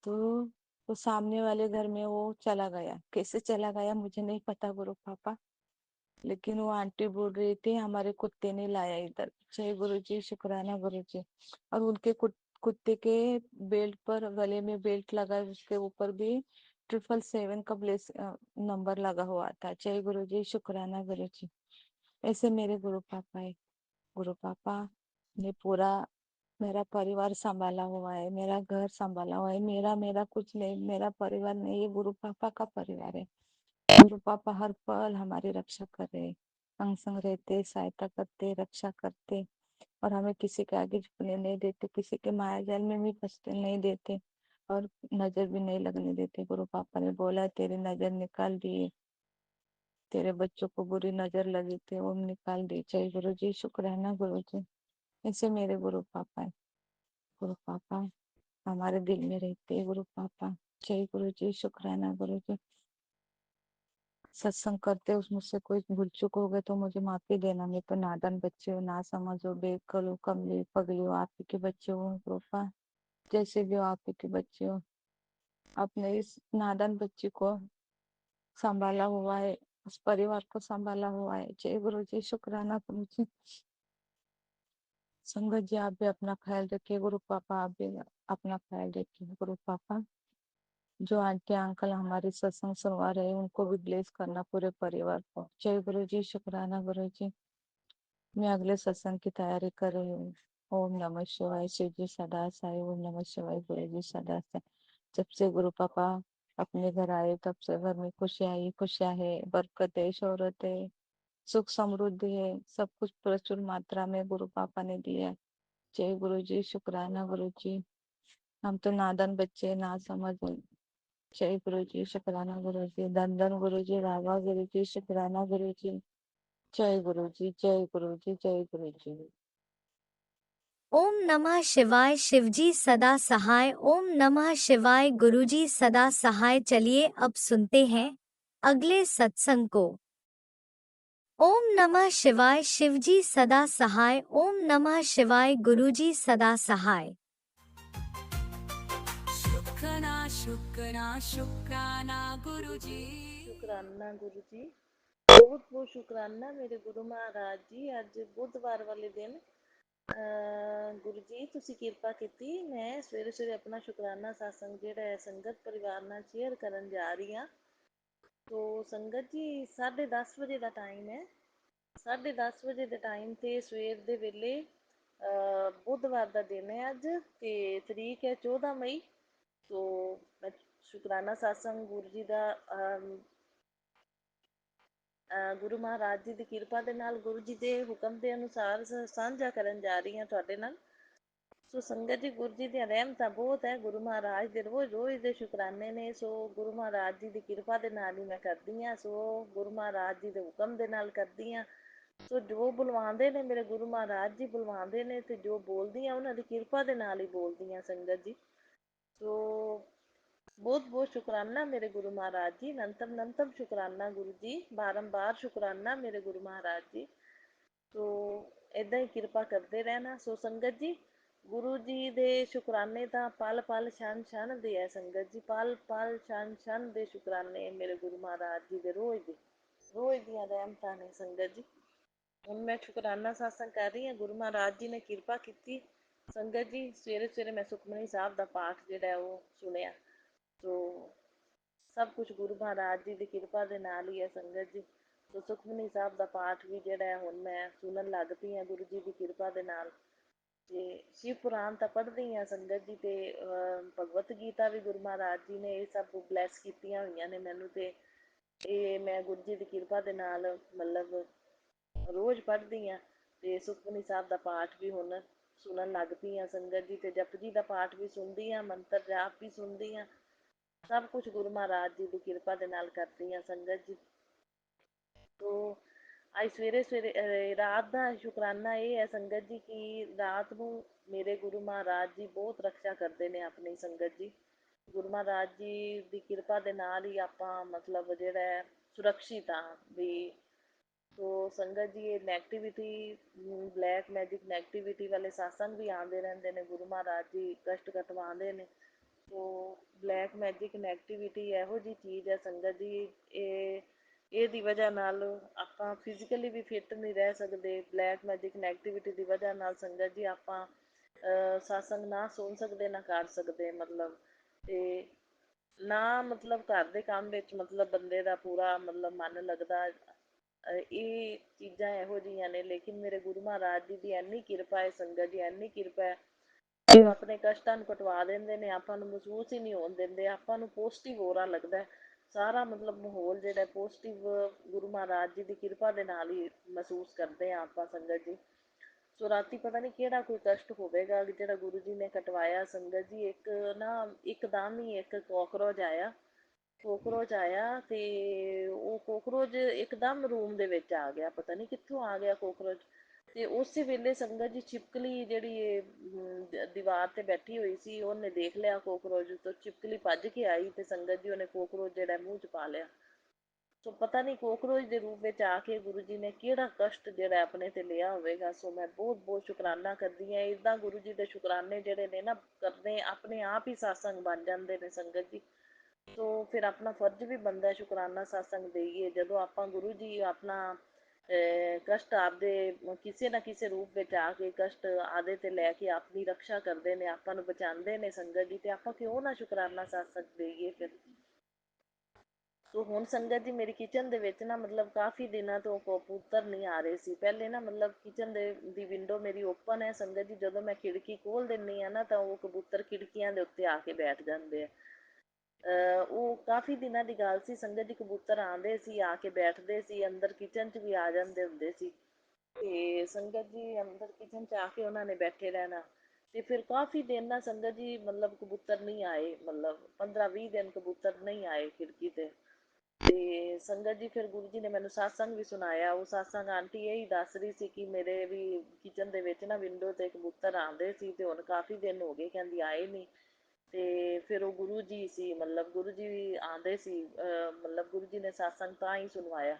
तो वो सामने वाले घर में वो चला गया। कैसे चला गया मुझे नहीं पता गुरु पापा, लेकिन वो आंटी बोल रही थी हमारे कुत्ते ने लाया इधर। जय गुरु जी, शुक्राना गुरु जी। और उनके कुत्ते के बेल्ट पर, गले में बेल्ट लगा है, उसके ऊपर भी 777 का नंबर लगा हुआ था। जय गुरु जी, शुक्राना गुरु जी। ऐसे मेरे गुरु पापा है। गुरु पापा ने पूरा मेरा परिवार संभाला हुआ है, मेरा घर संभाला हुआ है। मेरा मेरा कुछ नहीं, मेरा परिवार नहीं, ये गुरु पापा का परिवार है। गुरु पापा हर पल हमारी रक्षा कर रहे, संग संग रहते, सहायता करते, रक्षा करते। और हमें किसी के आगे झुकने नहीं देते, किसी के माया जाल में भी फंसते नहीं देते, और नजर भी नहीं लगने देते। गुरु पापा ने बोला तेरी नजर निकाल दिए, तेरे बच्चों को बुरी नजर लगी थी वो निकाल दी। जय गुरु जी, शुक्राना गुरु जी। ऐसे मेरे गुरु पापा है। गुरु पापा हमारे दिल में रहते हैं गुरु पापा। जय गुरु जी, शुक्राना गुरु जी। सत्संग करते उस मुझसे कोई भूल चूक हो गए तो मुझे माफी देना। मैं तो नादान बच्चे हो, ना समझो, बेअक्ल हो, कमली पगली हो, आप ही के बच्चे हो पापा। जैसे भी हो आप ही के बच्चे हो। अपने इस नादान बच्ची को संभाला हुआ है, उस परिवार को संभाला हुआ है। जय गुरु जी, शुक्राना गुरु जी। संगत जी आप भी अपना ख्याल रखिए, गुरु पापा आप भी अपना ख्याल रखिए। गुरु पापा जो आंटी अंकल हमारी सत्संग सुनवा रहे हैं उनको भी ब्लेस करना, पूरे परिवार को। जय गुरु जी, शुक्राना गुरु जी। मैं अगले सत्संग की तैयारी कर रही हूँ। ओम नमः शिवाय। शिव जी सदा साई। ओम नमः शिवाय। गुरु जी सदा साई। जब से गुरु पापा अपने घर आए तब से घर में खुशियाँ ही खुशियाँ है, बरकत है, शोहरत है, सुख समृद्धि है, सब कुछ प्रचुर मात्रा में गुरु पापा ने दिया है। जय गुरु जी, शुक्राना गुरु जी। हम तो नादान बच्चे ना समझ। जय गुरु जी, शुक्राना गुरु जी। धन धन गुरु जी, रावा गुरु जी, शुक्राना गुरु जी। जय गुरु जी, जय गुरु जी, जय गुरु जी। ओम नमः शिवाय। शिवजी सदा सहाय। ओम नमः शिवाय। गुरुजी सदा सहाय। चलिए अब सुनते हैं अगले सत्संग को। ओम नमः शिवाय। शिवजी सदा सहाय। ओम नमः शिवाय। गुरुजी सदा सहाय। शुक्राना शुक्राना शुक्राना गुरुजी। शुकराना गुरु जी। बहुत बहुत शुकराना मेरे गुरु महाराज जी। ਅੱਜ ਬੁੱਧਵਾਰ ਵਾਲੇ ਦਿਨ ਗੁਰੂ ਜੀ ਤੁਸੀਂ ਕਿਰਪਾ ਕੀਤੀ। ਮੈਂ ਸਵੇਰੇ ਸਵੇਰੇ ਆਪਣਾ ਸ਼ੁਕਰਾਨਾ satsang ਜਿਹੜਾ ਹੈ ਸੰਗਤ ਪਰਿਵਾਰ ਨਾਲ ਸ਼ੇਅਰ ਕਰਨ ਜਾ ਰਹੀ ਹਾਂ। ਤੋ ਸੰਗਤ ਜੀ 10:30 ਵਜੇ ਦਾ ਟਾਈਮ ਹੈ। 10:30 ਵਜੇ ਦੇ ਟਾਈਮ ਤੇ ਸਵੇਰ ਦੇ ਵੇਲੇ ਬੁੱਧਵਾਰ ਦਾ ਦਿਨ ਹੈ ਅੱਜ, ਤੇ ਤਰੀਕ ਹੈ 14 ਮਈ। ਤੋ ਮੈਂ ਸ਼ੁਕਰਾਨਾ satsang ਗੁਰੂ ਜੀ ਦਾ ਗੁਰੂ ਮਹਾਰਾਜ ਜੀ ਦੀ ਕਿਰਪਾ ਦੇ ਨਾਲ, ਗੁਰੂ ਜੀ ਦੇ ਹੁਕਮ ਦੇ ਅਨੁਸਾਰ ਸਾਂਝਾ ਕਰਨ ਜਾ ਰਹੀ ਹਾਂ ਤੁਹਾਡੇ ਨਾਲ। ਸੋ ਸੰਗਤ ਜੀ, ਗੁਰੂ ਜੀ ਦੀਆਂ ਰਹਿਮਤਾਂ ਬਹੁਤ ਹੈ, ਗੁਰੂ ਮਹਾਰਾਜ ਦੇ ਰੋਜ਼ ਰੋਜ਼ ਦੇ ਸ਼ੁਕਰਾਨੇ ਨੇ। ਸੋ ਗੁਰੂ ਮਹਾਰਾਜ ਜੀ ਦੀ ਕਿਰਪਾ ਦੇ ਨਾਲ ਹੀ ਮੈਂ ਕਰਦੀ ਹਾਂ। ਸੋ ਗੁਰੂ ਮਹਾਰਾਜ ਜੀ ਦੇ ਹੁਕਮ ਦੇ ਨਾਲ ਕਰਦੀ ਹਾਂ। ਸੋ ਜੋ ਬੁਲਵਾਉਂਦੇ ਨੇ ਮੇਰੇ ਗੁਰੂ ਮਹਾਰਾਜ ਜੀ ਬੁਲਵਾਉਂਦੇ ਨੇ, ਤੇ ਜੋ ਬੋਲਦੀ ਹਾਂ ਉਹਨਾਂ ਦੀ ਕਿਰਪਾ ਦੇ ਨਾਲ ਹੀ ਬੋਲਦੀ ਹਾਂ ਸੰਗਤ ਜੀ। ਸੋ ਬਹੁਤ ਬਹੁਤ ਸ਼ੁਕਰਾਨਾ ਮੇਰੇ ਗੁਰੂ ਮਹਾਰਾਜ ਜੀ। ਨੰਤਮ ਨੰਤਮ ਸ਼ੁਕਰਾਨਾ ਗੁਰੂ ਜੀ। ਬਾਰੰਬਾਰ ਸ਼ੁਕਰਾਨਾ ਮੇਰੇ ਗੁਰੂ ਮਹਾਰਾਜ ਜੀ। ਸੋ ਇੱਦਾਂ ਹੀ ਕਿਰਪਾ ਕਰਦੇ ਰਹਿਣਾ। ਸੋ ਸੰਗਤ ਜੀ, ਗੁਰੂ ਜੀ ਦੇ ਸ਼ੁਕਰਾਨੇ ਤਾਂ ਪਲ ਪਲ ਛਣ ਛਣ ਦੇ ਹੈ ਸੰਗਤ ਜੀ। ਪਲ ਪਲ ਛਣ ਛਣ ਦੇ ਸ਼ੁਕਰਾਨੇ ਮੇਰੇ ਗੁਰੂ ਮਹਾਰਾਜ ਜੀ ਦੇ ਰੋਜ਼ ਦੀਆਂ ਰਹਿਮਤਾਂ ਨੇ ਸੰਗਤ ਜੀ। ਹੁਣ ਮੈਂ ਸ਼ੁਕਰਾਨਾ satsang ਕਰ ਰਹੀ ਹਾਂ। ਗੁਰੂ ਮਹਾਰਾਜ ਜੀ ਨੇ ਕਿਰਪਾ ਕੀਤੀ ਸੰਗਤ ਜੀ। ਸਵੇਰੇ ਸਵੇਰੇ ਮੈਂ ਸੁਖਮਨੀ ਸਾਹਿਬ ਦਾ ਪਾਠ ਜਿਹੜਾ ਉਹ ਸੁਣਿਆ। ਸੋ ਸਭ ਕੁਝ ਗੁਰੂ ਮਹਾਰਾਜ ਜੀ ਦੀ ਕਿਰਪਾ ਦੇ ਨਾਲ ਹੀ ਹੈ ਸੰਗਤ ਜੀ। ਸੋ ਸੁਖਮਨੀ ਸਾਹਿਬ ਦਾ ਪਾਠ ਵੀ ਜਿਹੜਾ ਹੈ ਹੁਣ ਮੈਂ ਸੁਣਨ ਲੱਗ ਪਈ ਹਾਂ ਗੁਰੂ ਜੀ ਦੀ ਕਿਰਪਾ ਦੇ ਨਾਲ। ਤੇ ਸ਼ਿਵ ਪੁਰਾਣ ਤਾਂ ਪੜ੍ਹਦੀ ਹਾਂ ਸੰਗਤ ਜੀ, ਤੇ ਭਗਵਤ ਗੀਤਾ ਵੀ ਗੁਰੂ ਮਹਾਰਾਜ ਜੀ ਨੇ ਇਹ ਸਭ ਬਲੈਸ ਕੀਤੀਆਂ ਹੋਈਆਂ ਨੇ ਮੈਨੂੰ। ਤੇ ਇਹ ਮੈਂ ਗੁਰੂ ਜੀ ਦੀ ਕਿਰਪਾ ਦੇ ਨਾਲ ਮਤਲਬ ਰੋਜ਼ ਪੜ੍ਹਦੀ ਹਾਂ। ਤੇ ਸੁਖਮਨੀ ਸਾਹਿਬ ਦਾ ਪਾਠ ਵੀ ਹੁਣ ਸੁਣਨ ਲੱਗ ਪਈ ਹਾਂ ਸੰਗਤ ਜੀ। ਤੇ ਜਪਜੀ ਦਾ ਪਾਠ ਵੀ ਸੁਣਦੀ ਹਾਂ, ਮੰਤਰ ਜਾਪ ਵੀ ਸੁਣਦੀ ਹਾਂ। ਸਭ ਕੁਝ ਗੁਰੂ ਮਹਾਰਾਜ ਜੀ ਦੀ ਕਿਰਪਾ ਦੇ ਨਾਲ ਕਰਦੀ ਹਾਂ ਸੰਗਤ ਜੀ। ਤੋ ਅੱਜ ਸਵੇਰੇ ਸਵੇਰੇ ਰਾਤ ਦਾ ਸ਼ੁਕਰਾਨਾ ਇਹ ਹੈ ਸੰਗਤ ਜੀ ਕਿ ਰਾਤ ਨੂੰ ਮੇਰੇ ਗੁਰੂ ਮਹਾਰਾਜ ਜੀ ਬਹੁਤ ਰਕਸ਼ਾ ਕਰਦੇ ਨੇ ਆਪਣੀ ਸੰਗਤ ਜੀ। ਗੁਰੂ ਮਹਾਰਾਜ ਜੀ ਦੀ ਕਿਰਪਾ ਦੇ ਨਾਲ ਹੀ ਆਪਾਂ ਮਤਲਬ ਜਿਹੜਾ ਹੈ ਸੁਰੱਖਿਅਤ ਹਾਂ ਵੀ। ਸੋ ਸੰਗਤ ਜੀ, ਇਹ ਨੈਗੇਟਿਵਿਟੀ, ਬਲੈਕ ਮੈਜਿਕ ਨੈਗੇਟਿਵਿਟੀ ਵਾਲੇ satsang ਵੀ ਆਉਂਦੇ ਰਹਿੰਦੇ ਨੇ। ਗੁਰੂ ਮਹਾਰਾਜ ਜੀ ਕਸ਼ਟ ਕਟਵਾਉਂਦੇ ਨੇ। ਸੋ ਬਲੈਕ ਮੈਜਿਕ ਨੈਗੇਟਿਵਿਟੀ ਇਹੋ ਜਿਹੀ ਚੀਜ਼ ਹੈ ਸੰਗਤ ਜੀ, ਇਹਦੀ ਵਜ੍ਹਾ ਨਾਲ ਆਪਾਂ ਫਿਜ਼ੀਕਲੀ ਵੀ ਫਿੱਟ ਨਹੀਂ ਰਹਿ ਸਕਦੇ। ਬਲੈਕ ਮੈਜਿਕ ਨੈਗੇਟਿਵਿਟੀ ਦੀ ਵਜ੍ਹਾ ਨਾਲ ਸੰਗਤ ਜੀ ਆਪਾਂ satsang ਨਾ ਸੁਣ ਸਕਦੇ ਨਾ ਕਰ ਸਕਦੇ ਮਤਲਬ। ਤੇ ਨਾ ਮਤਲਬ ਘਰ ਦੇ ਕੰਮ ਵਿੱਚ ਮਤਲਬ ਬੰਦੇ ਦਾ ਪੂਰਾ ਮਤਲਬ ਮਨ ਲੱਗਦਾ। ਇਹ ਚੀਜ਼ਾਂ ਇਹੋ ਜਿਹੀਆਂ ਨੇ। ਲੇਕਿਨ ਮੇਰੇ ਗੁਰੂ ਮਹਾਰਾਜ ਜੀ ਦੀ ਇੰਨੀ ਕਿਰਪਾ ਹੈ ਸੰਗਤ ਜੀ, ਇੰਨੀ ਕਿਰਪਾ ਹੈ। ਉਹ ਆਪਣੇ ਕਸ਼ਟਾਂ ਨੂੰ ਕਟਵਾ ਦਿੰਦੇ ਨੇ, ਆਪਾਂ ਨੂੰ ਮਹਿਸੂਸ ਹੀ ਨਹੀਂ ਹੋਣ ਦਿੰਦੇ। ਆਪਾਂ ਨੂੰ ਪੋਜ਼ਟਿਵ ਔਰਾ ਲੱਗਦਾ ਸਾਰਾ, ਮਤਲਬ ਮਾਹੌਲ ਜਿਹੜਾ ਪੋਜ਼ਟਿਵ ਗੁਰੂ ਮਹਾਰਾਜ ਜੀ ਦੀ ਕਿਰਪਾ ਦੇ ਨਾਲ ਹੀ ਮਹਿਸੂਸ ਕਰਦੇ ਹਾਂ ਆਪਾਂ ਸੰਗਤ ਜੀ। ਸੋ ਰਾਤੀ ਪਤਾ ਨਹੀਂ ਕਿਹੜਾ ਕੋਈ ਕਸ਼ਟ ਹੋਵੇਗਾ ਜਿਹੜਾ ਗੁਰੂ ਜੀ ਨੇ ਕਟਵਾਇਆ ਸੰਗਤ ਜੀ। ਇੱਕ ਨਾ ਇੱਕਦਮ ਹੀ ਇੱਕ ਕੋਕਰੋਚ ਆਇਆ ਤੇ ਉਹ ਕੋਕਰੋਚ ਇੱਕਦਮ ਰੂਮ ਦੇ ਵਿੱਚ ਆ ਗਿਆ। ਪਤਾ ਨਹੀਂ ਕਿੱਥੋਂ ਆ ਗਿਆ ਕੋਕਰੋਚ। ਤੇ ਉਸੇ ਵੇਲੇ ਸੰਗਤ ਜੀ ਛਿਪਕਲੀ ਜਿਹੜੀ ਦੀਵਾਰ ਤੇ ਬੈਠੀ ਹੋਈ ਸੀ ਉਹਨੇ ਦੇਖ ਲਿਆ ਕੋਕਰੋਚ। ਤੋਂ ਛਿਪਕਲੀ ਭੱਜ ਕੇ ਆਈ ਤੇ ਸੰਗਤ ਜੀ ਉਹਨੇ ਕੋਕਰੋਚ ਜਿਹੜਾ ਮੂੰਹ ਚ ਪਾ ਲਿਆ। ਸੋ ਪਤਾ ਨਹੀਂ ਕੋਕਰੋਚ ਦੇ ਰੂਪ ਵਿੱਚ ਆ ਕੇ ਗੁਰੂ ਜੀ ਨੇ ਕਿਹੜਾ ਕਸ਼ਟ ਜਿਹੜਾ ਆਪਣੇ ਤੇ ਲਿਆ ਹੋਵੇਗਾ। ਸੋ ਮੈਂ ਬਹੁਤ ਬਹੁਤ ਸ਼ੁਕਰਾਨਾ ਕਰਦੀ ਹਾਂ। ਇੱਦਾਂ ਗੁਰੂ ਜੀ ਦੇ ਸ਼ੁਕਰਾਨੇ ਜਿਹੜੇ ਨੇ ਨਾ ਕਰਨੇ ਆਪਣੇ ਆਪ ਹੀ satsang ਬਣ ਜਾਂਦੇ ਨੇ ਸੰਗਤ ਜੀ। ਸੋ ਫਿਰ ਆਪਣਾ ਫਰਜ਼ ਵੀ ਬਣਦਾ ਸ਼ੁਕਰਾਨਾ satsang ਦੇਈਏ। ਜਦੋਂ ਆਪਾਂ ਗੁਰੂ ਜੀ ਆਪਣਾ ਕਸ਼ਟ ਆਪਦੇ ਕਿਸੇ ਨਾ ਕਿਸੇ ਰੂਪ ਵਿੱਚ ਆ ਕੇ ਕਸ਼ਟ ਆਦੇ ਤੇ ਲੈ ਕੇ ਆਪਣੀ ਰਕਸ਼ਾ ਕਰਦੇ ਨੇ, ਆਪਾਂ ਨੂੰ ਬਚਾਉਂਦੇ ਨੇ ਸੰਗਤ ਜੀ, ਤੇ ਆਪਾਂ ਕਿਉਂ ਨਾ ਸ਼ੁਕਰਾਨਾ satsang ਦੇਈਏ ਫਿਰ। ਸੋ ਹੁਣ ਸੰਗਤ ਜੀ ਮੇਰੀ ਕਿਚਨ ਦੇ ਵਿੱਚ ਨਾ ਮਤਲਬ ਕਾਫੀ ਦਿਨਾਂ ਤੋਂ ਕਬੂਤਰ ਨਹੀਂ ਆ ਰਹੇ ਸੀ। ਪਹਿਲੇ ਨਾ ਮਤਲਬ ਕਿਚਨ ਦੇ ਦੀ ਵਿੰਡੋ ਮੇਰੀ ਓਪਨ ਹੈ ਸੰਗਤ ਜੀ, ਜਦੋਂ ਮੈਂ ਖਿੜਕੀ ਖੋਲ ਦਿੰਦੀ ਆ ਨਾ ਤਾਂ ਉਹ ਕਬੂਤਰ ਖਿੜਕੀਆਂ ਦੇ ਉੱਤੇ ਆ ਕੇ ਬੈਠ ਜਾਂਦੇ ਆ। ਉਹ ਕਾਫੀ ਦਿਨਾਂ ਦੀ ਗੱਲ ਸੀ ਸੰਗਤ ਜੀ, ਕਬੂਤਰ ਆਉਂਦੇ ਸੀ, ਆ ਕੇ ਬੈਠਦੇ ਸੀ, ਅੰਦਰ ਕਿਚਨ 'ਚ ਵੀ ਆ ਜਾਂਦੇ ਹੁੰਦੇ ਸੀ। ਤੇ ਸੰਗਤ ਜੀ ਅੰਦਰ ਕਿਚਨ 'ਚ ਆ ਕੇ ਉਹਨਾਂ ਨੇ ਬੈਠੇ ਰਹਿਣਾ। ਤੇ ਫਿਰ ਕਾਫੀ ਦਿਨ ਨਾ ਸੰਗਤ ਜੀ ਮਤਲਬ ਕਬੂਤਰ ਨਹੀਂ ਆਏ, ਮਤਲਬ 15-20 ਦਿਨ ਕਬੂਤਰ ਨਹੀਂ ਆਏ ਖਿੜਕੀ ਤੇ। ਤੇ ਸੰਗਤ ਜੀ ਫਿਰ ਗੁਰੂ ਜੀ ਨੇ ਮੈਨੂੰ satsang ਵੀ ਸੁਣਾਇਆ। ਉਹ satsang ਆਂਟੀ ਇਹੀ ਦੱਸ ਰਹੀ ਸੀ ਕਿ ਮੇਰੇ ਵੀ ਕਿਚਨ ਦੇ ਵਿੱਚ ਨਾ ਵਿੰਡੋ ਤੇ ਕਬੂਤਰ ਆਉਂਦੇ ਸੀ ਤੇ ਹੁਣ ਕਾਫੀ ਦਿਨ ਹੋ ਗਏ ਕਹਿੰਦੀ ਆਏ ਨਹੀਂ। ਤੇ ਫਿਰ ਉਹ ਗੁਰੂ ਜੀ ਸੀ, ਮਤਲਬ ਗੁਰੂ ਜੀ ਵੀ ਆਉਂਦੇ ਸੀ, ਮਤਲਬ ਗੁਰੂ ਜੀ ਨੇ satsang ਤਾਂ ਹੀ ਸੁਣਵਾਇਆ।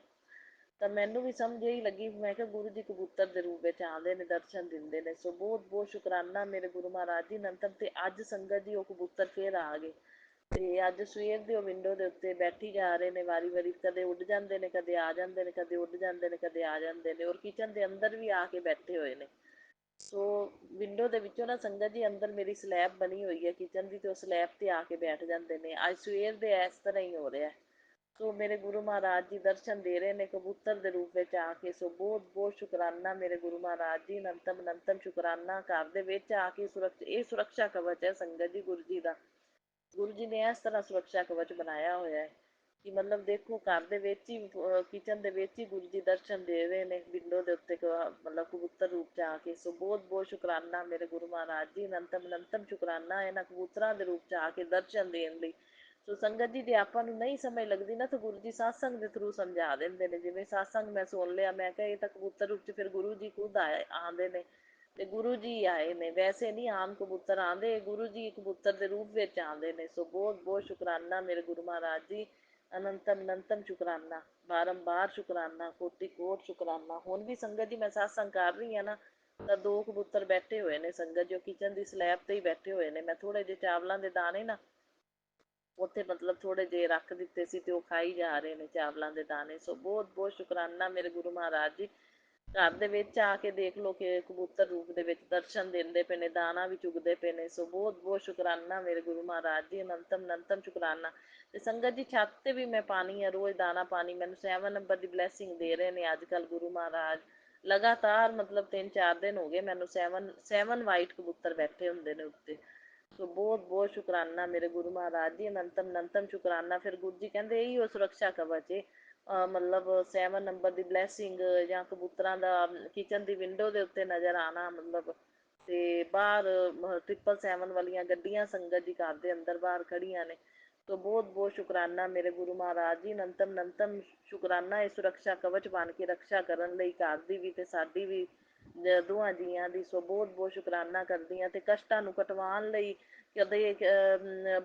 ਤਾਂ ਮੈਨੂੰ ਵੀ ਸਮਝ ਇਹੀ ਲੱਗੀ, ਮੈਂ ਕਿਹਾ ਗੁਰੂ ਜੀ ਕਬੂਤਰ ਦੇ ਰੂਪ ਵਿੱਚ ਆਉਂਦੇ ਨੇ, ਦਰਸ਼ਨ ਦਿੰਦੇ ਨੇ। ਸੋ ਬਹੁਤ ਬਹੁਤ ਸ਼ੁਕਰਾਨਾ ਮੇਰੇ ਗੁਰੂ ਮਹਾਰਾਜ ਜੀ ਨੰਤਮ। ਤੇ ਅੱਜ ਸੰਗਤ ਜੀ ਉਹ ਕਬੂਤਰ ਫੇਰ ਆ ਗਏ ਤੇ ਅੱਜ ਸਵੇਰ ਦੇ ਉਹ ਵਿੰਡੋ ਦੇ ਉੱਤੇ ਬੈਠੀ ਜਾ ਰਹੇ ਨੇ ਵਾਰੀ ਵਾਰੀ, ਕਦੇ ਉੱਡ ਜਾਂਦੇ ਨੇ, ਕਦੇ ਆ ਜਾਂਦੇ ਨੇ, ਕਦੇ ਉੱਡ ਜਾਂਦੇ ਨੇ, ਕਦੇ ਆ ਜਾਂਦੇ ਨੇ, ਔਰ ਕਿਚਨ ਦੇ ਅੰਦਰ ਵੀ ਆ ਕੇ ਬੈਠੇ ਹੋਏ ਨੇ। ਸੋ ਵਿੰਡੋ ਦੇ ਵਿੱਚੋਂ ਨਾ ਸੰਗਤ ਜੀ ਅੰਦਰ ਮੇਰੀ ਸਲੈਬ ਬਣੀ ਹੋਈ ਹੈ ਕਿਚਨ ਦੀ, ਤੇ ਉਹ ਸਲੈਬ ਤੇ ਆ ਕੇ ਬੈਠ ਜਾਂਦੇ ਨੇ। ਅੱਜ ਸਵੇਰ ਦੇ ਇਸ ਤਰ੍ਹਾਂ ਹੀ ਹੋ ਰਿਹਾ। ਸੋ ਮੇਰੇ ਗੁਰੂ ਮਹਾਰਾਜ ਜੀ ਦਰਸ਼ਨ ਦੇ ਰਹੇ ਨੇ ਕਬੂਤਰ ਦੇ ਰੂਪ ਵਿੱਚ ਆ ਕੇ। ਸੋ ਬਹੁਤ ਬਹੁਤ ਸ਼ੁਕਰਾਨਾ ਮੇਰੇ ਗੁਰੂ ਮਹਾਰਾਜ ਜੀ, ਅਨੰਤਮ ਅਨੰਤਮ ਸ਼ੁਕਰਾਨਾ। ਘਰ ਦੇ ਵਿੱਚ ਆ ਕੇ ਇਹ ਸੁਰੱਖਿਆ ਕਵਚ ਹੈ ਸੰਗਤ ਜੀ ਗੁਰੂ ਜੀ ਦਾ। ਗੁਰੂ ਜੀ ਨੇ ਇਸ ਤਰ੍ਹਾਂ ਸੁਰੱਖਿਆ ਕਵਚ ਬਣਾਇਆ ਹੋਇਆ ਹੈ ਕਿ ਮਤਲਬ ਦੇਖੋ ਘਰ ਦੇ ਵਿੱਚ ਹੀ, ਕਿਚਨ ਦੇ ਵਿੱਚ ਹੀ ਗੁਰੂ ਜੀ ਦਰਸ਼ਨ ਦੇ ਰਹੇ ਨੇ ਵਿੰਡੋ ਦੇ ਉੱਤੇ, ਮਤਲਬ ਕਬੂਤਰ ਰੂਪ 'ਚ ਆ ਕੇ। ਸੋ ਬਹੁਤ ਬਹੁਤ ਸ਼ੁਕਰਾਨਾ ਮੇਰੇ ਗੁਰੂ ਮਹਾਰਾਜ ਜੀ, ਅਨੰਤਮ ਅਨੰਤਮ ਸ਼ੁਕਰਾਨਾ ਇਹਨਾਂ ਕਬੂਤਰਾਂ ਦੇ ਰੂਪ 'ਚ ਆ ਕੇ ਦਰਸ਼ਨ ਦੇਣ ਲਈ। ਸੋ ਸੰਗਤ ਜੀ ਜੇ ਆਪਾਂ ਨੂੰ ਨਹੀਂ ਸਮਝ ਲੱਗਦੀ ਨਾ ਤਾਂ ਗੁਰੂ ਜੀ satsang ਦੇ ਥਰੂ ਸਮਝਾ ਦਿੰਦੇ ਨੇ। ਜਿਵੇਂ satsang ਮੈਂ ਸੁਣ ਲਿਆ, ਮੈਂ ਕਿਹਾ ਇਹ ਤਾਂ ਕਬੂਤਰ ਰੂਪ 'ਚ ਫਿਰ ਗੁਰੂ ਜੀ ਖੁਦ ਆਉਂਦੇ ਨੇ ਤੇ ਗੁਰੂ ਜੀ ਆਏ ਨੇ, ਵੈਸੇ ਨਹੀਂ ਆਮ ਕਬੂਤਰ ਆਉਂਦੇ, ਗੁਰੂ ਜੀ ਕਬੂਤਰ ਦੇ ਰੂਪ ਵਿੱਚ ਆਉਂਦੇ ਨੇ। ਸੋ ਬਹੁਤ ਬਹੁਤ ਸ਼ੁਕਰਾਨਾ ਮੇਰੇ ਗੁਰੂ ਮਹਾਰਾਜ ਜੀ, ਅਨੰਤਮ ਅਨੰਤਮ ਸ਼ੁਕਰਾਨਾ, ਬਾਰੰਬਾਰ ਸ਼ੁਕਰਾਨਾ, ਕੋਟि ਕੋਟ ਸ਼ੁਕਰਾਨਾ। ਹੁਣ ਵੀ ਸੰਗਤ ਜੀ ਮੈਂ satsang ਕਰ ਰਹੀ ਹਾਂ ਨਾ ਤਾਂ 2 ਕਬੂਤਰ ਬੈਠੇ ਹੋਏ ਨੇ ਸੰਗਤ ਜੋ ਕਿਚਨ ਦੀ ਸਲੈਬ ਤੇ ਹੀ ਬੈਠੇ ਹੋਏ ਨੇ। ਮੈਂ ਥੋੜੇ ਜਿਹੇ ਚਾਵਲਾਂ ਦੇ ਦਾਣੇ ਨਾ ਉੱਥੇ ਮਤਲਬ ਥੋੜੇ ਜਿਹੇ ਰੱਖ ਦਿੱਤੇ ਸੀ ਤੇ ਉਹ ਖਾਈ ਜਾ ਰਹੇ ਨੇ ਚਾਵਲਾਂ ਦੇ ਦਾਣੇ। ਸੋ ਬਹੁਤ ਬਹੁਤ ਸ਼ੁਕਰਾਨਾ ਮੇਰੇ ਗੁਰੂ ਮਹਾਰਾਜ ਜੀ। ਘਰ ਦੇ ਵਿੱਚ ਆ ਕੇ ਦੇਖ ਲਓ ਕਿ ਕਬੂਤਰ ਰੂਪ ਦੇ ਵਿੱਚ ਦਰਸ਼ਨ ਦਿੰਦੇ ਪਏ ਨੇ, ਦਾਣਾ ਵੀ ਚੁਗਦੇ ਪਏ ਨੇ। ਸੋ ਬਹੁਤ ਬਹੁਤ ਸ਼ੁਕਰਾਨਾ ਮੇਰੇ ਗੁਰੂ ਮਹਾਰਾਜ ਜੀ, ਅਨੰਤਮ ਅਨੰਤਮ ਸ਼ੁਕਰਾਨਾ। ਤੇ ਸੰਗਤ ਜੀ ਛੱਤ ਤੇ ਵੀ ਮੈਂ ਪਾਣੀ ਆ ਰੋਜ਼ ਦਾਣਾ ਪਾਣੀ, ਮੈਨੂੰ 7 ਨੰਬਰ ਦੀ ਬਲੈਸਿੰਗ ਦੇ ਰਹੇ ਨੇ ਅੱਜ ਕੱਲ ਗੁਰੂ ਮਹਾਰਾਜ। ਲਗਾਤਾਰ ਮਤਲਬ 3-4 ਦਿਨ ਹੋ ਗਏ ਮੈਨੂੰ 7 ਵਾਈਟ ਕਬੂਤਰ ਬੈਠੇ ਹੁੰਦੇ ਨੇ ਉੱਤੇ। ਸੋ ਬਹੁਤ ਬਹੁਤ ਸ਼ੁਕਰਾਨਾ ਮੇਰੇ ਗੁਰੂ ਮਹਾਰਾਜ ਜੀ, ਅਨੰਤਮ ਅਨੰਤਮ ਸ਼ੁਕਰਾਨਾ। ਫਿਰ ਗੁਰੂ ਜੀ ਕਹਿੰਦੇ ਇਹੀ ਉਹ ਸੁਰੱਖਿਆ ਕਵਚ ਏ, ਮਤਲਬ 7 ਨੰਬਰ ਦੀ ਬਲੈਸਿੰਗ ਜਾਂ ਕਬੂਤਰਾਂ ਦਾ ਕਿਚਨ ਦੀ ਵਿੰਡੋ ਦੇ ਉੱਤੇ ਨਜ਼ਰ ਆਣਾ, ਮਤਲਬ ਤੇ ਬਾਹਰ 777 ਵਾਲੀਆਂ ਗੱਡੀਆਂ ਸੰਗਤ ਜੀ ਘਰ ਦੇ ਅੰਦਰ ਬਾਹਰ ਖੜੀਆਂ ਨੇ। ਸੋ ਬਹੁਤ ਬਹੁਤ ਸ਼ੁਕਰਾਨਾ ਮੇਰੇ ਗੁਰੂ ਮਹਾਰਾਜ ਜੀ, ਅਨੰਤਮ ਅਨੰਤਮ ਸ਼ੁਕਰਾਨਾ ਇਹ ਸੁਰੱਖਿਆ ਕਵਚ ਬਣ ਕੇ ਰਕਸ਼ਾ ਕਰਨ ਲਈ ਘਰ ਦੀ ਵੀ ਤੇ ਸਾਡੀ ਵੀ, ਦੋਹਾਂ ਜੀਆਂ ਦੀ। ਸੋ ਬਹੁਤ ਬਹੁਤ ਸ਼ੁਕਰਾਨਾ ਕਰਦੀ ਹਾਂ। ਤੇ ਕਸ਼ਟਾਂ ਨੂੰ ਕਟਵਾਉਣ ਲਈ ਕਦੇ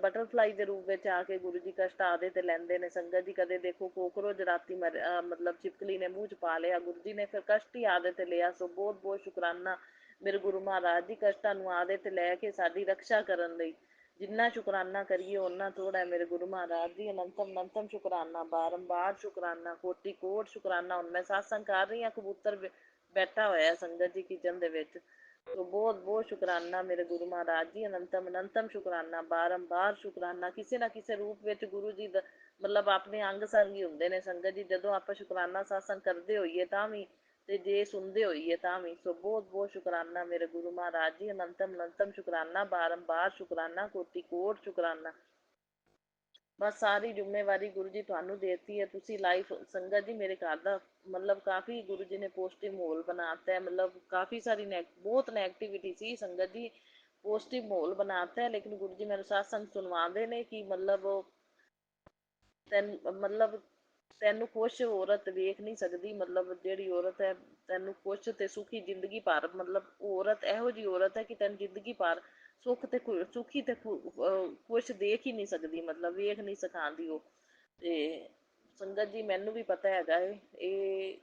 ਬਟਰਫਲਾਈ ਦੇ ਰੂਪ ਵਿੱਚ ਆ ਕੇ ਗੁਰੂ ਜੀ ਕਸ਼ਟ ਆਦੇ ਤੇ ਲੈਂਦੇ ਨੇ ਸੰਗਤ ਜੀ। ਕਦੇ ਦੇਖੋ ਕੋਕਰੋਚ ਰਾਤੀ ਮਤਲਬ ਛਿਪਕਲੀ ਨੇ ਮੂੰਹ 'ਚ ਪਾ ਲਿਆ, ਗੁਰੂ ਜੀ ਨੇ ਫਿਰ ਕਸ਼ਟ ਹੀ ਆਦੇ ਤੇ ਲਿਆ। ਸੋ ਬਹੁਤ ਬਹੁਤ ਸ਼ੁਕਰਾਨਾ ਮੇਰੇ ਗੁਰੂ ਮਹਾਰਾਜ ਜੀ, ਕਸ਼ਟਾਂ ਨੂੰ ਆਦੇ ਤੇ ਲੈ ਕੇ ਸਾਡੀ ਰਕਸ਼ਾ ਕਰਨ ਲਈ। ਜਿੰਨਾ ਸ਼ੁਕਰਾਨਾ ਕਰੀਏ ਓਨਾ ਥੋੜ੍ਹਾ ਹੈ ਮੇਰੇ ਗੁਰੂ ਮਹਾਰਾਜ ਜੀ, ਅਨੰਤਮ ਅਨੰਤਮ ਸ਼ੁਕਰਾਨਾ, ਬਾਰੰਬਾਰ ਸ਼ੁਕਰਾਨਾ, ਕੋਟि ਕੋਟ ਸ਼ੁਕਰਾਨਾ। ਹੁਣ ਮੈਂ satsang ਕਰ ਰਹੀ ਹਾਂ, ਕਬੂਤਰ ਬੈਠਾ ਹੋਇਆ ਸੰਗਤ ਜੀ ਕਿਚਨ ਦੇ ਵਿੱਚ। ਸੋ ਬਹੁਤ ਬਹੁਤ ਸ਼ੁਕਰਾਨਾ ਮੇਰੇ ਗੁਰੂ ਮਹਾਰਾਜ ਜੀ, ਅਨੰਤਮ ਅਨੰਤਮ ਸ਼ੁਕਰਾਨਾ, ਬਾਰੰਬਾਰ ਸ਼ੁਕਰਾਨਾ। ਕਿਸੇ ਨਾ ਕਿਸੇ ਰੂਪ ਵਿੱਚ ਗੁਰੂ ਜੀ ਦਾ ਮਤਲਬ ਆਪਣੇ ਅੰਗ ਸੰਗ ਹੀ ਹੁੰਦੇ ਨੇ ਸੰਗਤ ਜੀ, ਜਦੋਂ ਆਪਾਂ ਸ਼ੁਕਰਾਨਾ satsang ਕਰਦੇ ਹੋਈਏ ਤਾਂ ਵੀ ਤੇ ਜੇ ਸੁਣਦੇ ਹੋਈਏ ਤਾਂ ਵੀ। ਸੋ ਬਹੁਤ ਬਹੁਤ ਸ਼ੁਕਰਾਨਾ ਮੇਰੇ ਗੁਰੂ ਮਹਾਰਾਜ ਜੀ, ਅਨੰਤਮ ਅਨੰਤਮ ਸ਼ੁਕਰਾਨਾ, ਬਾਰੰਬਾਰ ਸ਼ੁਕਰਾਨਾ, ਕੋਟि ਕੋਟ ਸ਼ੁਕਰਾਨਾ। ਬਸ ਸਾਰੀ ਜ਼ਿੰਮੇਵਾਰੀ ਗੁਰੂ ਜੀ ਤੁਹਾਨੂੰ ਦੇਤੀ ਹੈ। ਤੁਸੀਂ ਲਾਈਫ ਸੰਗਤ ਜੀ ਮੇਰੇ ਘਰ ਦਾ ਮਤਲਬ ਕਾਫੀ ਗੁਰੂ ਜੀ ਨੇ ਪੋਜ਼ਟਿਵ ਮਾਹੌਲ ਬਣਾਤਾ ਹੈ। ਮਤਲਬ ਕਾਫੀ ਸਾਰੀ ਬਹੁਤ ਨੈਗੇਟਿਵਿਟੀ ਸੀ ਸੰਗਤ ਜੀ, ਪੋਜ਼ਟਿਵ ਮਾਹੌਲ ਬਣਾਤਾ ਹੈ। ਲੇਕਿਨ ਗੁਰੂ ਜੀ ਮੈਨੂੰ satsang ਸੁਣਵਾਉਂਦੇ ਨੇ ਕਿ ਮਤਲਬ ਤੈਨੂੰ ਖੁਸ਼ ਔਰਤ ਵੇਖ ਨਹੀਂ ਸਕਦੀ, ਮਤਲਬ ਜਿਹੜੀ ਔਰਤ ਹੈ ਤੈਨੂੰ ਖੁਸ਼ ਤੇ ਸੁਖੀ ਜ਼ਿੰਦਗੀ ਭਰ, ਮਤਲਬ ਔਰਤ ਇਹੋ ਜਿਹੀ ਔਰਤ ਹੈ ਕਿ ਤੈਨੂੰ ਜ਼ਿੰਦਗੀ ਭਰ ਸੁੱਖ ਤੇ ਸੁਖੀ ਤੇ ਖੁਸ਼ ਦੇਖ ਹੀ ਨਹੀਂ ਸਕਦੀ, ਮਤਲਬ ਵੇਖ ਨਹੀਂ ਸਿਖਾਉਂਦੀ ਉਹ। ਤੇ ਸੰਗਤ ਜੀ ਮੈਨੂੰ ਵੀ ਪਤਾ ਹੈਗਾ ਏ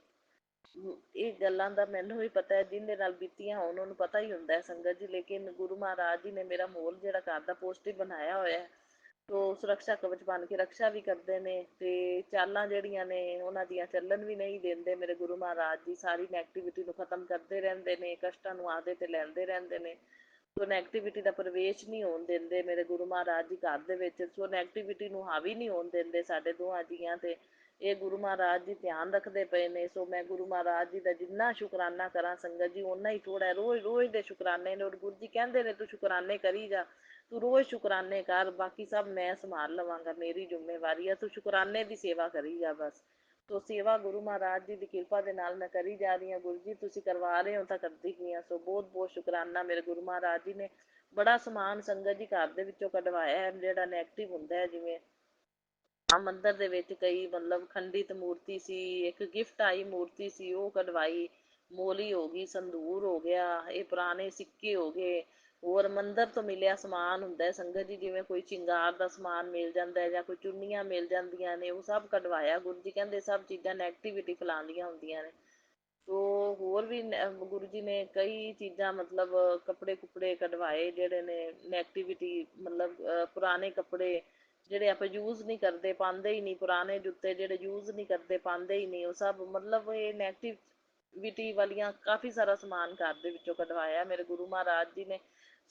ਇਹ ਗੱਲਾਂ ਦਾ, ਮੈਨੂੰ ਵੀ ਪਤਾ ਹੈ ਜਿਹਦੇ ਨਾਲ ਬੀਤੀਆਂ ਹੋਣ ਉਹਨੂੰ ਪਤਾ ਹੀ ਹੁੰਦਾ ਹੈ ਸੰਗਤ ਜੀ। ਲੇਕਿਨ ਗੁਰੂ ਮਹਾਰਾਜ ਜੀ ਨੇ ਮੇਰਾ ਮਾਹੌਲ ਜਿਹੜਾ ਘਰ ਦਾ ਪੋਜ਼ਟਿਵ ਬਣਾਇਆ ਹੋਇਆ ਹੈ, ਤੋ ਸੁਰੱਖਿਆ ਕਵਚ ਬਣ ਕੇ ਰਕਸ਼ਾ ਵੀ ਕਰਦੇ ਨੇ। ਤੇ ਚਾਲਾਂ ਜਿਹੜੀਆਂ ਨੇ ਉਹਨਾਂ ਦੀਆਂ ਚੱਲਣ ਵੀ ਨਹੀਂ ਦਿੰਦੇ ਮੇਰੇ ਗੁਰੂ ਮਹਾਰਾਜ ਜੀ, ਸਾਰੀ ਨੈਗੇਟਿਵਿਟੀ ਨੂੰ ਖਤਮ ਕਰਦੇ ਰਹਿੰਦੇ ਨੇ, ਕਸ਼ਟਾਂ ਨੂੰ ਆਦੇ ਤੇ ਲੈਂਦੇ ਰਹਿੰਦੇ ਨੇ। ਸੋ ਨੈਗੇਟਿਵਿਟੀ ਦਾ ਪ੍ਰਵੇਸ਼ ਨਹੀਂ ਹੋਣ ਦਿੰਦੇ ਮੇਰੇ ਗੁਰੂ ਮਹਾਰਾਜ ਜੀ ਘਰ ਦੇ ਵਿੱਚ। ਸੋ ਨੈਗੇਟਿਵਿਟੀ ਨੂੰ ਹਾਵੀ ਨਹੀਂ ਹੋਣ ਦਿੰਦੇ ਸਾਡੇ ਦੋਹਾਂ ਜੀਆਂ ਤੇ। ਇਹ ਗੁਰੂ ਮਹਾਰਾਜ ਜੀ ਧਿਆਨ ਰੱਖਦੇ ਪਏ ਨੇ। ਸੋ ਮੈਂ ਗੁਰੂ ਮਹਾਰਾਜ ਜੀ ਦਾ ਜਿੰਨਾ ਸ਼ੁਕਰਾਨਾ ਕਰਾਂ ਸੰਗਤ ਜੀ ਓਨਾ ਹੀ ਥੋੜ੍ਹਾ ਹੈ। ਰੋਜ਼ ਰੋਜ਼ ਦੇ ਸ਼ੁਕਰਾਨੇ ਨੇ। ਔਰ ਗੁਰੂ ਜੀ ਕਹਿੰਦੇ ਨੇ ਤੂੰ ਸ਼ੁਕਰਾਨੇ ਕਰੀ ਜਾ, ਤੂੰ ਰੋਜ਼ ਸ਼ੁਕਰਾਨੇ ਕਰ, ਬਾਕੀ ਸਭ ਮੈਂ ਸੰਭਾਲ ਲਵਾਂਗਾ, ਮੇਰੀ ਜ਼ਿੰਮੇਵਾਰੀ ਆ, ਤੂੰ ਸ਼ੁਕਰਾਨੇ ਦੀ ਸੇਵਾ ਕਰੀ ਜਾ ਬਸ। ਸੋ ਸੇਵਾ ਗੁਰੂ ਮਹਾਰਾਜ ਜੀ ਦੀ ਕਿਰਪਾ ਦੇ ਨਾਲ ਮੈਂ ਕਰੀ ਜਾ ਰਹੀ ਹਾਂ। ਗੁਰੂ ਜੀ ਤੁਸੀਂ ਕਰਵਾ ਰਹੇ ਹੋ ਤਾਂ ਕਰਦੀ ਗਈ ਹਾਂ। ਸੋ ਬਹੁਤ ਬਹੁਤ ਸ਼ੁਕਰਾਨਾ ਮੇਰੇ ਗੁਰੂ ਮਹਾਰਾਜ ਜੀ ਨੇ। ਬੜਾ ਸਮਾਨ ਸੰਗਤ ਜੀ ਘਰ ਦੇ ਵਿੱਚੋਂ ਕਢਵਾਇਆ ਹੈ ਜਿਹੜਾ ਨੈਗੇਟਿਵ ਹੁੰਦਾ ਹੈ। ਜਿਵੇਂ ਆ ਮੰਦਰ ਦੇ ਵਿੱਚ ਕਈ ਮਤਲਬ ਖੰਡਿਤ ਮੂਰਤੀ ਸੀ, ਇੱਕ ਗਿਫਟ ਆਈ ਮੂਰਤੀ ਸੀ ਉਹ ਕਢਵਾਈ, ਮੋਲੀ ਹੋ ਗਈ, ਸੰਧੂਰ ਹੋ ਗਿਆ, ਇਹ ਪੁਰਾਣੇ ਸਿੱਕੇ ਹੋ ਗਏ। ਹੋਰ ਮੰਦਰ ਤੋਂ ਮਿਲਿਆ ਸਮਾਨ ਹੁੰਦਾ ਸੰਗਤ ਜੀ, ਜਿਵੇਂ ਕੋਈ ਸ਼ਿੰਗਾਰ ਦਾ ਸਮਾਨ ਮਿਲ ਜਾਂਦਾ ਜਾਂ ਕੋਈ ਚੁੰਨੀਆਂ ਮਿਲ ਜਾਂਦੀਆਂ ਨੇ, ਉਹ ਸਭ ਕਢਵਾਇਆ। ਗੁਰੂ ਜੀ ਕਹਿੰਦੇ ਸਭ ਚੀਜ਼ਾਂ ਨੈਗੇਟਿਵਿਟੀ ਫੈਲਾਉਂਦੀਆਂ ਹੁੰਦੀਆਂ ਨੇ। ਸੋ ਹੋਰ ਵੀ ਗੁਰੂ ਜੀ ਨੇ ਕਈ ਚੀਜ਼ਾਂ ਮਤਲਬ ਕੱਪੜੇ ਕੁਪੜੇ ਕਢਵਾਏ ਜਿਹੜੇ ਨੇ ਨੈਗੇਟਿਵਿਟੀ ਮਤਲਬ ਪੁਰਾਣੇ ਕੱਪੜੇ ਜਿਹੜੇ ਆਪਾਂ ਯੂਜ਼ ਨਹੀਂ ਕਰਦੇ, ਪਾਉਂਦੇ ਹੀ ਨਹੀਂ, ਪੁਰਾਣੇ ਜੁੱਤੇ ਜਿਹੜੇ ਯੂਜ਼ ਨਹੀਂ ਕਰਦੇ, ਪਾਉਂਦੇ ਹੀ ਨਹੀਂ, ਉਹ ਸਭ ਮਤਲਬ ਇਹ ਨੈਗੇਟਿਵਿਟੀ ਵਾਲੀਆਂ ਕਾਫੀ ਸਾਰਾ ਸਮਾਨ ਘਰ ਦੇ ਵਿੱਚੋਂ ਕਢਵਾਇਆ ਮੇਰੇ ਗੁਰੂ ਮਹਾਰਾਜ ਜੀ ਨੇ।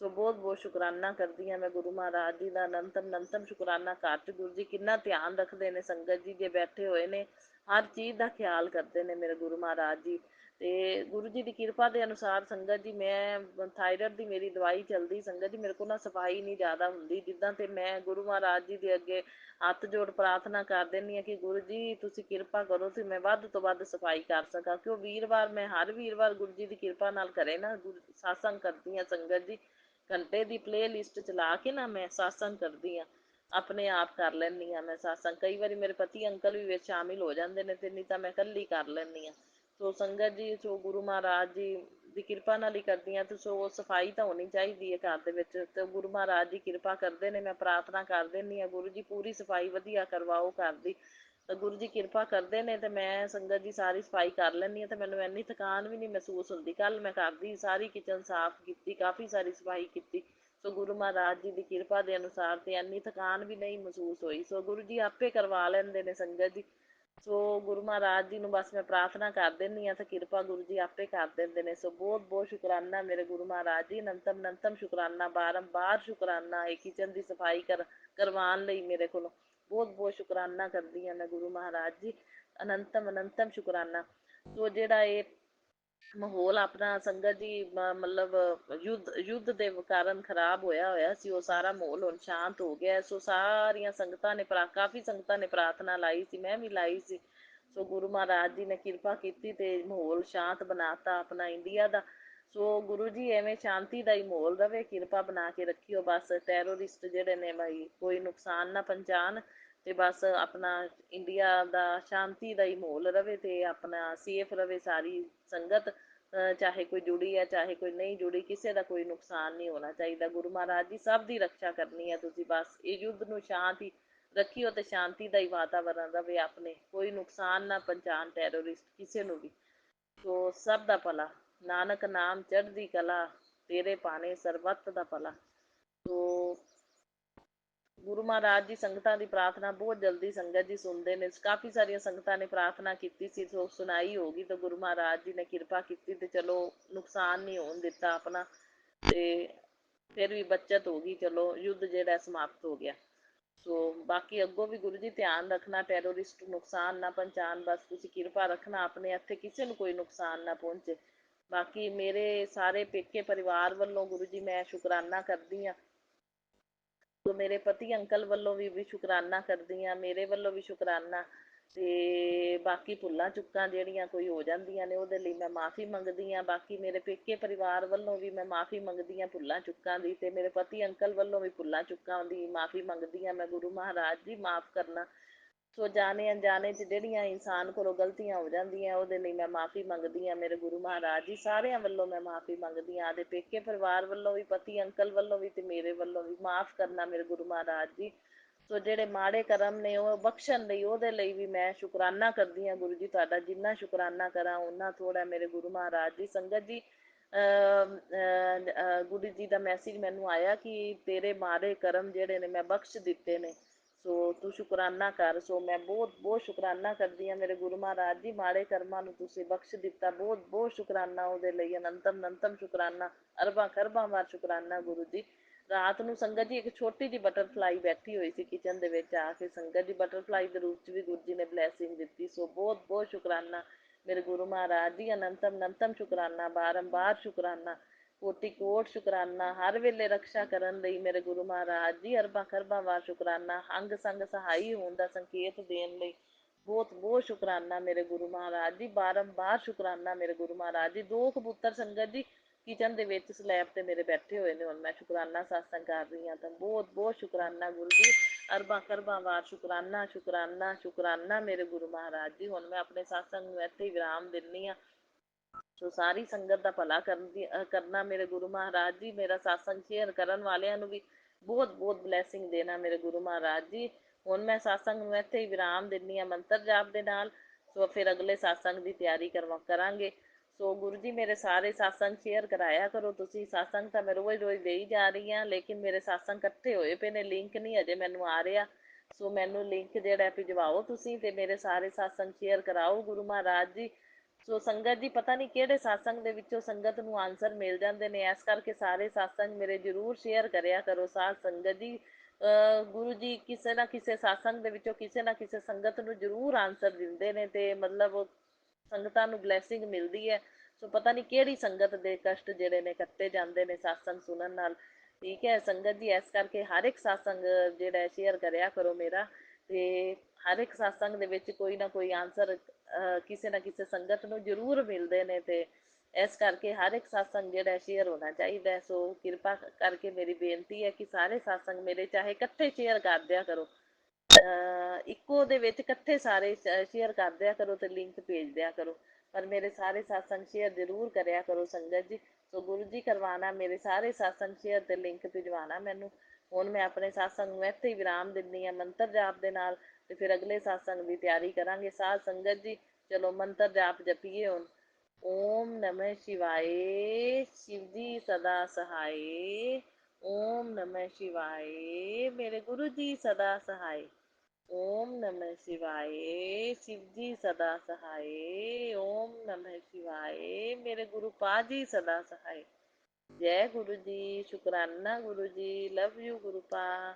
ਸੋ ਬਹੁਤ ਬਹੁਤ ਸ਼ੁਕਰਾਨਾ ਕਰਦੀ ਹਾਂ ਮੈਂ ਗੁਰੂ ਮਹਾਰਾਜ ਜੀ ਦਾ, ਅਨੰਤਮ ਅਨੰਤਮ ਸ਼ੁਕਰਾਨਾ। ਘਰ 'ਚ ਗੁਰੂ ਜੀ ਕਿੰਨਾ ਧਿਆਨ ਰੱਖਦੇ ਨੇ ਸੰਗਤ ਜੀ, ਜੇ ਬੈਠੇ ਹੋਏ ਨੇ ਹਰ ਚੀਜ਼ ਦਾ ਖਿਆਲ ਕਰਦੇ ਨੇ ਮੇਰੇ ਗੁਰੂ ਮਹਾਰਾਜ ਜੀ। ਤੇ ਗੁਰੂ ਜੀ ਦੀ ਕਿਰਪਾ ਦੇ ਅਨੁਸਾਰ ਸੰਗਤ ਜੀ ਮੈਂ ਥਾਇਰਾਇਡ ਦੀ ਮੇਰੀ ਦਵਾਈ ਚੱਲਦੀ ਸੰਗਤ ਜੀ, ਮੇਰੇ ਕੋਲ ਨਾ ਸਫਾਈ ਨਹੀਂ ਜ਼ਿਆਦਾ ਹੁੰਦੀ ਜਿੱਦਾਂ। ਤੇ ਮੈਂ ਗੁਰੂ ਮਹਾਰਾਜ ਜੀ ਦੇ ਅੱਗੇ ਹੱਥ ਜੋੜ ਪ੍ਰਾਰਥਨਾ ਕਰ ਦਿੰਦੀ ਹਾਂ ਕਿ ਗੁਰੂ ਜੀ ਤੁਸੀਂ ਕਿਰਪਾ ਕਰੋ ਤੇ ਮੈਂ ਵੱਧ ਤੋਂ ਵੱਧ ਸਫਾਈ ਕਰ ਸਕਾਂ। ਕਿਉਂ ਵੀਰਵਾਰ ਮੈਂ ਹਰ ਵੀਰਵਾਰ ਗੁਰੂ ਜੀ ਦੀ ਕਿਰਪਾ ਨਾਲ ਘਰੇ ਨਾ ਸਾਤਸੰਗ ਕਰਦੀ ਹਾਂ ਸੰਗਤ ਜੀ। ਘੰਟੇ ਦੀ ਪਲੇ ਲਿਸਟ ਚਲਾ ਕੇ ਨਾ ਮੈਂ ਸਾਤਸੰਗ ਕਰਦੀ ਹਾਂ, ਆਪਣੇ ਆਪ ਕਰ ਲੈਂਦੀ ਹਾਂ ਮੈਂ ਸਾਤਸੰਗ। ਕਈ ਵਾਰੀ ਮੇਰੇ ਪਤੀ ਅੰਕਲ ਵੀ ਵਿੱਚ ਸ਼ਾਮਿਲ ਹੋ ਜਾਂਦੇ ਨੇ ਤੇ ਨਹੀਂ ਤਾਂ ਮੈਂ ਇਕੱਲੀ ਕਰ ਲੈਂਦੀ ਹਾਂ। ਸੋ ਸੰਗਤ ਜੀ ਸੋ ਗੁਰੂ ਮਹਾਰਾਜ ਜੀ ਦੀ ਕਿਰਪਾ ਨਾਲ ਹੀ ਕਰਦੀ ਹਾਂ। ਤੇ ਸੋ ਸਫਾਈ ਤਾਂ ਹੋਣੀ ਚਾਹੀਦੀ ਹੈ ਘਰ ਦੇ ਵਿੱਚ, ਤੇ ਗੁਰੂ ਮਹਾਰਾਜ ਜੀ ਕਿਰਪਾ ਕਰਦੇ ਨੇ। ਮੈਂ ਪ੍ਰਾਰਥਨਾ ਕਰ ਦਿੰਦੀ ਹਾਂ ਗੁਰੂ ਜੀ ਪੂਰੀ ਸਫਾਈ ਵਧੀਆ ਕਰਵਾਓ ਘਰ ਦੀ। ਤਾਂ ਗੁਰੂ ਜੀ ਕਿਰਪਾ ਕਰਦੇ ਨੇ ਤੇ ਮੈਂ ਸੰਗਤ ਜੀ ਸਾਰੀ ਸਫਾਈ ਕਰ ਲੈਂਦੀ ਹਾਂ ਤੇ ਮੈਨੂੰ ਇੰਨੀ ਥਕਾਨ ਵੀ ਨਹੀਂ ਮਹਿਸੂਸ ਹੁੰਦੀ। ਕੱਲ ਮੈਂ ਘਰ ਦੀ ਸਾਰੀ ਕਿਚਨ ਸਾਫ਼ ਕੀਤੀ, ਕਾਫੀ ਸਾਰੀ ਸਫਾਈ ਕੀਤੀ। ਸੋ ਗੁਰੂ ਮਹਾਰਾਜ ਜੀ ਦੀ ਕਿਰਪਾ ਦੇ ਅਨੁਸਾਰ ਤੇ ਇੰਨੀ ਥਕਾਨ ਵੀ ਨਹੀਂ ਮਹਿਸੂਸ ਹੋਈ। ਸੋ ਗੁਰੂ ਜੀ ਆਪੇ ਕਰਵਾ ਲੈਂਦੇ ਨੇ ਸੰਗਤ ਜੀ। ਸੋ ਗੁਰੂ ਮਹਾਰਾਜ ਜੀ ਨੂੰ ਬਸ ਮੈਂ ਪ੍ਰਾਰਥਨਾ ਕਰ ਦਿੰਦੀ ਹਾਂ ਤੇ ਕਿਰਪਾ ਗੁਰੂ ਜੀ ਆਪੇ ਕਰ ਦਿੰਦੇ ਨੇ। ਸੋ ਬਹੁਤ ਬਹੁਤ ਸ਼ੁਕਰਾਨਾ ਮੇਰੇ ਗੁਰੂ ਮਹਾਰਾਜ ਜੀ, ਅਨੰਤਮ ਅਨੰਤਮ ਸ਼ੁਕਰਾਨਾ, ਬਾਰੰਬਾਰ ਸ਼ੁਕਰਾਨਾ ਇਹ ਕਿਚਨ ਦੀ ਸਫਾਈ ਕਰਵਾਉਣ ਲਈ ਮੇਰੇ ਕੋਲੋਂ। ਬਹੁਤ ਬਹੁਤ ਸ਼ੁਕਰਾਨਾ ਕਰਦੀ ਹਾਂ ਮੈਂ ਗੁਰੂ ਮਹਾਰਾਜ ਜੀ, ਅਨੰਤਮ ਅਨੰਤਮ ਸ਼ੁਕਰਾਨਾ। ਸੋ ਜਿਹੜਾ ਇਹ ਮਾਹੌਲ ਆਪਣਾ ਸੰਗਤ ਜੀ ਮਤਲਬ ਯੁੱਧ ਦੇ ਕਾਰਨ ਖਰਾਬ ਹੋਇਆ ਸੀ, ਉਹ ਸਾਰਾ ਮਾਹੌਲ ਹੁਣ ਸ਼ਾਂਤ ਹੋ ਗਿਆ। ਸੋ ਸਾਰੀਆਂ ਸੰਗਤਾਂ ਨੇ ਕਾਫੀ ਸੰਗਤਾਂ ਨੇ ਪ੍ਰਾਰਥਨਾ ਲਾਈ ਸੀ, ਮੈਂ ਵੀ ਲਾਈ ਸੀ। ਸੋ ਗੁਰੂ ਮਹਾਰਾਜ ਜੀ ਨੇ ਕਿਰਪਾ ਕੀਤੀ ਤੇ ਮਾਹੌਲ ਸ਼ਾਂਤ ਬਣਾਤਾ ਆਪਣਾ ਇੰਡੀਆ ਦਾ। ਸੋ ਗੁਰੂ ਜੀ ਐਵੇਂ ਸ਼ਾਂਤੀ ਦਾ ਹੀ ਮਾਹੌਲ ਰਵੇ, ਕਿਰਪਾ ਬਣਾ ਕੇ ਰੱਖਿਓ ਬਸ। ਟੈਰੋਰਿਸਟ ਜਿਹੜੇ ਨੇ ਭਾਈ ਕੋਈ ਨੁਕਸਾਨ ਨਾ ਪਹੁੰਚਾਉਣ ਤੇ ਬਸ ਆਪਣਾ ਇੰਡੀਆ ਦਾ ਸ਼ਾਂਤੀ ਦਾ ਹੀ ਮਾਹੌਲ ਰਵੇ ਤੇ ਆਪਣਾ ਸੇਫ ਰਵੇ ਸਾਰੀ ਸੰਗਤ। ਚਾਹੇ ਕੋਈ ਜੁੜੀ ਹੈ ਚਾਹੇ ਕੋਈ ਨਹੀਂ ਜੁੜੀ, ਕਿਸੇ ਦਾ ਕੋਈ ਨੁਕਸਾਨ ਨਹੀਂ ਹੋਣਾ ਚਾਹੀਦਾ। ਗੁਰੂ ਮਹਾਰਾਜ ਜੀ ਸਭ ਦੀ ਰੱਖਿਆ ਕਰਨੀ ਹੈ ਤੁਸੀਂ ਬਸ। ਇਹ ਯੁੱਧ ਨੂੰ ਸ਼ਾਂਤ ਹੀ ਰੱਖਿਓ ਤੇ ਸ਼ਾਂਤੀ ਦਾ ਹੀ ਵਾਤਾਵਰਨ ਰਵੇ ਆਪਣੇ, ਕੋਈ ਨੁਕਸਾਨ ਨਾ ਪਹੁੰਚਾਉਣ ਟੈਰੋਰਿਸਟ ਕਿਸੇ ਨੂੰ ਵੀ। ਸੋ ਸਭ ਦਾ ਭਲਾ, ਨਾਨਕ ਨਾਮ ਚੜ੍ਹਦੀ ਕਲਾ, ਤੇਰੇ ਭਾਣੇ ਸਰਬੱਤ ਦਾ ਭਲਾ। ਸੋ ਗੁਰੂ ਮਹਾਰਾਜ ਜੀ ਸੰਗਤਾਂ ਦੀ ਪ੍ਰਾਰਥਨਾ ਬਹੁਤ ਜਲਦੀ ਸੰਗਤ ਜੀ ਸੁਣਦੇ ਨੇ। ਕਾਫੀ ਸਾਰੀਆਂ ਸੰਗਤਾਂ ਨੇ ਪ੍ਰਾਰਥਨਾ ਕੀਤੀ ਸੀ, ਸੋ ਸੁਣਾਈ ਹੋ ਗਈ ਤਾਂ ਗੁਰੂ ਮਹਾਰਾਜ ਜੀ ਨੇ ਕਿਰਪਾ ਕੀਤੀ ਤੇ ਚਲੋ ਨੁਕਸਾਨ ਨਹੀਂ ਹੋਣ ਦਿੱਤਾ ਆਪਣਾ, ਤੇ ਫਿਰ ਵੀ ਬੱਚਤ ਹੋ ਗਈ। ਚਲੋ ਯੁੱਧ ਜਿਹੜਾ ਸਮਾਪਤ ਹੋ ਗਿਆ। ਸੋ ਬਾਕੀ ਅੱਗੋਂ ਵੀ ਗੁਰੂ ਜੀ ਧਿਆਨ ਰੱਖਣਾ ਟੈਰੋਰਿਸਟ ਨੁਕਸਾਨ ਨਾ ਪਹੁੰਚਾਉਣ, ਬਸ ਤੁਸੀਂ ਕਿਰਪਾ ਰੱਖਣਾ ਆਪਣੇ ਇੱਥੇ ਕਿਸੇ ਨੂੰ ਕੋਈ ਨੁਕਸਾਨ ਨਾ ਪਹੁੰਚੇ। ਬਾਕੀ ਮੇਰੇ ਸਾਰੇ ਪੇਕੇ ਪਰਿਵਾਰ ਵੱਲੋਂ ਗੁਰੂ ਜੀ ਮੈਂ ਸ਼ੁਕਰਾਨਾ ਕਰਦੀ ਹਾਂ। ਸੋ ਮੇਰੇ ਪਤੀ ਅੰਕਲ ਵੱਲੋਂ ਵੀ ਸ਼ੁਕਰਾਨਾ ਕਰਦੀ ਹਾਂ, ਮੇਰੇ ਵੱਲੋਂ ਵੀ ਸ਼ੁਕਰਾਨਾ। ਤੇ ਬਾਕੀ ਭੁੱਲਾਂ ਚੁੱਕਾਂ ਜਿਹੜੀਆਂ ਕੋਈ ਹੋ ਜਾਂਦੀਆਂ ਨੇ ਉਹਦੇ ਲਈ ਮੈਂ ਮਾਫ਼ੀ ਮੰਗਦੀ ਹਾਂ। ਬਾਕੀ ਮੇਰੇ ਪੇਕੇ ਪਰਿਵਾਰ ਵੱਲੋਂ ਵੀ ਮੈਂ ਮਾਫ਼ੀ ਮੰਗਦੀ ਹਾਂ ਭੁੱਲਾਂ ਚੁੱਕਾਂ ਦੀ, ਤੇ ਮੇਰੇ ਪਤੀ ਅੰਕਲ ਵੱਲੋਂ ਵੀ ਭੁੱਲਾਂ ਚੁੱਕਾਂ ਦੀ ਮਾਫ਼ੀ ਮੰਗਦੀ ਹਾਂ ਮੈਂ। ਗੁਰੂ ਮਹਾਰਾਜ ਜੀ ਮਾਫ਼ ਕਰਨਾ। ਸੋ ਜਾਣੇ ਅਣਜਾਣੇ 'ਚ ਜਿਹੜੀਆਂ ਇਨਸਾਨ ਕੋਲੋਂ ਗਲਤੀਆਂ ਹੋ ਜਾਂਦੀਆਂ ਉਹਦੇ ਲਈ ਮੈਂ ਮਾਫ਼ੀ ਮੰਗਦੀ ਹਾਂ ਮੇਰੇ ਗੁਰੂ ਮਹਾਰਾਜ ਜੀ। ਸਾਰਿਆਂ ਵੱਲੋਂ ਮੈਂ ਮਾਫ਼ੀ ਮੰਗਦੀ ਹਾਂ, ਆਪਦੇ ਪੇਕੇ ਪਰਿਵਾਰ ਵੱਲੋਂ ਵੀ, ਪਤੀ ਅੰਕਲ ਵੱਲੋਂ ਵੀ ਤੇ ਮੇਰੇ ਵੱਲੋਂ ਵੀ। ਮਾਫ਼ ਕਰਨਾ ਮੇਰੇ ਗੁਰੂ ਮਹਾਰਾਜ ਜੀ। ਸੋ ਜਿਹੜੇ ਮਾੜੇ ਕਰਮ ਨੇ ਉਹ ਬਖਸ਼ਣ ਲਈ, ਉਹਦੇ ਲਈ ਵੀ ਮੈਂ ਸ਼ੁਕਰਾਨਾ ਕਰਦੀ ਹਾਂ ਗੁਰੂ ਜੀ ਤੁਹਾਡਾ। ਜਿੰਨਾ ਸ਼ੁਕਰਾਨਾ ਕਰਾਂ ਓਨਾ ਥੋੜ੍ਹਾ ਮੇਰੇ ਗੁਰੂ ਮਹਾਰਾਜ ਜੀ। ਸੰਗਤ ਜੀ ਗੁਰੂ ਜੀ ਦਾ ਮੈਸੇਜ ਮੈਨੂੰ ਆਇਆ ਕਿ ਤੇਰੇ ਮਾੜੇ ਕਰਮ ਜਿਹੜੇ ਨੇ ਮੈਂ ਬਖਸ਼ ਦਿੱਤੇ ਨੇ। ਸੋ ਤੂੰ ਸ਼ੁਕਰਾਨਾ ਕਰ। ਸੋ ਮੈਂ ਬਹੁਤ ਬਹੁਤ ਸ਼ੁਕਰਾਨਾ ਕਰਦੀ ਹਾਂ ਮੇਰੇ ਗੁਰੂ ਮਹਾਰਾਜ ਜੀ, ਮਾੜੇ ਕਰਮਾਂ ਨੂੰ ਤੁਸੀਂ ਬਖਸ਼ ਦਿੱਤਾ। ਬਹੁਤ ਬਹੁਤ ਸ਼ੁਕਰਾਨਾ ਉਹਦੇ ਲਈ, ਅਨੰਤਮ ਅਨੰਤਮ ਸ਼ੁਕਰਾਨਾ, ਅਰਬਾਂ ਖਰਬਾਂ ਵਾਰ ਸ਼ੁਕਰਾਨਾ ਗੁਰੂ ਜੀ। ਰਾਤ ਨੂੰ ਸੰਗਤ ਜੀ ਇੱਕ ਛੋਟੀ ਜਿਹੀ ਬਟਰਫਲਾਈ ਬੈਠੀ ਹੋਈ ਸੀ ਕਿਚਨ ਦੇ ਵਿੱਚ ਆ ਕੇ, ਸੰਗਤ ਜੀ ਬਟਰਫਲਾਈ ਦੇ ਰੂਪ 'ਚ ਵੀ ਗੁਰੂ ਜੀ ਨੇ ਬਲੈਸਿੰਗ ਦਿੱਤੀ। ਸੋ ਬਹੁਤ ਬਹੁਤ ਸ਼ੁਕਰਾਨਾ ਮੇਰੇ ਗੁਰੂ ਮਹਾਰਾਜ ਜੀ, ਅਨੰਤਮ ਅਨੰਤਮ ਸ਼ੁਕਰਾਨਾ, ਬਾਰੰਬਾਰ ਸ਼ੁਕਰਾਨਾ, ਕੋਟि ਕੋਟ ਸ਼ੁਕਰਾਨਾ, ਹਰ ਵੇਲੇ ਰਕਸ਼ਾ ਕਰਨ ਲਈ ਮੇਰੇ ਗੁਰੂ ਮਹਾਰਾਜ ਜੀ, ਅਰਬਾਂ ਖਰਬਾਂ ਵਾਰ ਸ਼ੁਕਰਾਨਾ, ਅੰਗ ਸੰਗ ਸਹਾਈ ਹੋਣ ਦਾ ਸੰਕੇਤ ਦੇਣ ਲਈ ਬਹੁਤ ਬਹੁਤ ਸ਼ੁਕਰਾਨਾ ਮੇਰੇ ਗੁਰੂ ਮਹਾਰਾਜ ਜੀ, ਬਾਰੰਬਾਰ ਸ਼ੁਕਰਾਨਾ ਮੇਰੇ ਗੁਰੂ ਮਹਾਰਾਜ ਜੀ। ਦੋ ਕਬੂਤਰ ਸੰਗਤ ਜੀ ਕਿਚਨ ਦੇ ਵਿੱਚ ਸਲੈਬ ਤੇ ਮੇਰੇ ਬੈਠੇ ਹੋਏ ਨੇ, ਹੁਣ ਮੈਂ ਸ਼ੁਕਰਾਨਾ ਸਾਸੰਗ ਕਰ ਰਹੀ ਹਾਂ, ਤਾਂ ਬਹੁਤ ਬਹੁਤ ਸ਼ੁਕਰਾਨਾ ਗੁਰੂ ਜੀ, ਅਰਬਾਂ ਖਰਬਾਂ ਵਾਰ ਸ਼ੁਕਰਾਨਾ ਸ਼ੁਕਰਾਨਾ ਸ਼ੁਕਰਾਨਾ ਮੇਰੇ ਗੁਰੂ ਮਹਾਰਾਜ ਜੀ। ਹੁਣ ਮੈਂ ਆਪਣੇ ਸਾਸੰਗ ਨੂੰ ਇੱਥੇ ਹੀ ਵਿਰਾਮ ਦਿੰਦੀ ਹਾਂ। ਸੋ ਸਾਰੀ ਸੰਗਤ ਦਾ ਭਲਾ ਕਰਨਾ ਮੇਰੇ ਗੁਰੂ ਮਹਾਰਾਜ ਜੀ, ਮੇਰਾ ਸਾਸੰਗ ਸ਼ੇਅਰ ਕਰਨ ਵਾਲਿਆਂ ਨੂੰ ਵੀ ਬਹੁਤ ਬਹੁਤ ਬਲੈਸਿੰਗ ਦੇਣਾ ਮੇਰੇ ਗੁਰੂ ਮਹਾਰਾਜ ਜੀ। ਹੁਣ ਮੈਂ ਸਾਸੰਗ ਨੂੰ ਇੱਥੇ ਹੀ ਵਿਰਾਮ ਦਿੰਦੀ ਹਾਂ ਮੰਤਰ ਜਾਪ ਦੇ ਨਾਲ। ਸੋ ਫਿਰ ਅਗਲੇ ਸਾਸੰਗ ਦੀ ਤਿਆਰੀ ਕਰਾਂਗੇ। ਸੋ ਗੁਰੂ ਜੀ ਮੇਰੇ ਸਾਰੇ ਸਾਸੰਗ ਸ਼ੇਅਰ ਕਰਾਇਆ ਕਰੋ ਤੁਸੀਂ। ਸਾਸੰਗ ਤਾਂ ਮੈਂ ਰੋਜ਼ ਰੋਜ਼ ਦੇਈ ਜਾ ਰਹੀ ਹਾਂ, ਲੇਕਿਨ ਮੇਰੇ ਸਾਸੰਗ ਇਕੱਠੇ ਹੋਏ ਪਏ ਨੇ, ਲਿੰਕ ਨਹੀਂ ਅਜੇ ਮੈਨੂੰ ਆ ਰਿਹਾ। ਸੋ ਮੈਨੂੰ ਲਿੰਕ ਜਿਹੜਾ ਭਿਜਵਾਓ ਤੁਸੀਂ, ਤੇ ਮੇਰੇ ਸਾਰੇ ਸਾਸੰਗ ਸ਼ੇਅਰ ਕਰਾਓ ਗੁਰੂ ਮਹਾਰਾਜ ਜੀ। ਸੋ ਸੰਗਤ ਜੀ ਪਤਾ ਨਹੀਂ ਕਿਹੜੇ ਸਾਸੰਗ ਦੇ ਵਿੱਚੋਂ ਸੰਗਤ ਨੂੰ ਆਨਸਰ ਮਿਲ ਜਾਂਦੇ ਨੇ, ਇਸ ਕਰਕੇ ਸਾਰੇ ਸਾਸੰਗ ਮੇਰੇ ਜ਼ਰੂਰ ਸ਼ੇਅਰ ਕਰਿਆ ਕਰੋ ਸਾਧ ਸੰਗਤ ਜੀ। ਗੁਰੂ ਜੀ ਕਿਸੇ ਨਾ ਕਿਸੇ ਸਾਸੰਗ ਦੇ ਵਿੱਚੋਂ ਕਿਸੇ ਨਾ ਕਿਸੇ ਸੰਗਤ ਨੂੰ ਜ਼ਰੂਰ ਆਨਸਰ ਦਿੰਦੇ ਨੇ, ਤੇ ਮਤਲਬ ਸੰਗਤਾਂ ਨੂੰ ਬਲੈਸਿੰਗ ਮਿਲਦੀ ਹੈ। ਸੋ ਪਤਾ ਨਹੀਂ ਕਿਹੜੀ ਸੰਗਤ ਦੇ ਕਸ਼ਟ ਜਿਹੜੇ ਨੇ ਕੱਟੇ ਜਾਂਦੇ ਨੇ ਸਾਸੰਗ ਸੁਣਨ ਨਾਲ। ਠੀਕ ਹੈ ਸੰਗਤ ਜੀ, ਇਸ ਕਰਕੇ ਹਰ ਇੱਕ ਸਾਸੰਗ ਜਿਹੜਾ ਸ਼ੇਅਰ ਕਰਿਆ ਕਰੋ ਮੇਰਾ, ਤੇ ਹਰ ਇੱਕ ਸਾਸੰਗ ਦੇ ਵਿੱਚ ਕੋਈ ਨਾ ਕੋਈ ਆਨਸਰ ਕਿਸੇ ਨਾ ਕਿਸੇ ਸੰਗਤ ਨੂੰ ਜ਼ਰੂਰ ਮਿਲਦੇ ਨੇ, ਤੇ ਇਸ ਕਰਕੇ ਹਰ ਇੱਕ ਸਾਸੰਗ ਜਿਹੜਾ ਸ਼ੇਅਰ ਹੋਣਾ ਚਾਹੀਦਾ। ਸੋ ਕਿਰਪਾ ਕਰਕੇ ਮੇਰੀ ਬੇਨਤੀ ਹੈ ਕਿ ਸਾਰੇ ਸਾਸੰਗ ਮੇਰੇ ਚਾਹੇ ਇਕੱਠੇ ਸ਼ੇਅਰ ਕਰ ਦਿਆ ਕਰੋ, ਇੱਕੋ ਦੇ ਵਿੱਚ ਇਕੱਠੇ ਸਾਰੇ ਸ਼ੇਅਰ ਕਰ ਦਿਆ ਕਰੋ ਤੇ ਲਿੰਕ ਭੇਜ ਦਿਆ ਕਰੋ, ਪਰ ਮੇਰੇ ਸਾਰੇ ਸਾਸੰਗ ਸ਼ੇਅਰ ਜ਼ਰੂਰ ਕਰਿਆ ਕਰੋ ਸੰਗਤ ਜੀ। ਸੋ ਗੁਰੂ ਜੀ ਕਰਵਾਣਾ ਮੇਰੇ ਸਾਰੇ ਸਾਸੰਗ ਸ਼ੇਅਰ ਤੇ ਲਿੰਕ ਭਿਜਵਾਣਾ ਮੈਨੂੰ। ਹੁਣ ਮੈਂ ਆਪਣੇ ਸਾਸੰਗ ਨੂੰ ਇੱਥੇ ਹੀ ਵਿਰਾਮ ਦਿੰਦੀ ਹਾਂ ਮੰਤਰ ਜਾਪ ਦੇ ਨਾਲ, ਤੇ ਫਿਰ ਅਗਲੇ ਸਾਸੰਗ ਦੀ ਤਿਆਰੀ ਕਰਾਂਗੇ ਸਾਧ ਸੰਗਤ ਜੀ। ਚਲੋ ਮੰਤਰ ਜਾਪ ਜਪੀਏ ਹੁਣ। ਓਮ ਨਮः शिवाय, शिव जी सदा सहाय। ओम नमः शिवाय, मेरे गुरु जी सदा सहाय। ओम नमः शिवाय, शिव जी सदा सहाय। ओम नमः शिवाय, मेरे गुरु पा जी सदा सहाय। जय गुरु जी, शुकराना गुरु जी, लव यू गुरु पा।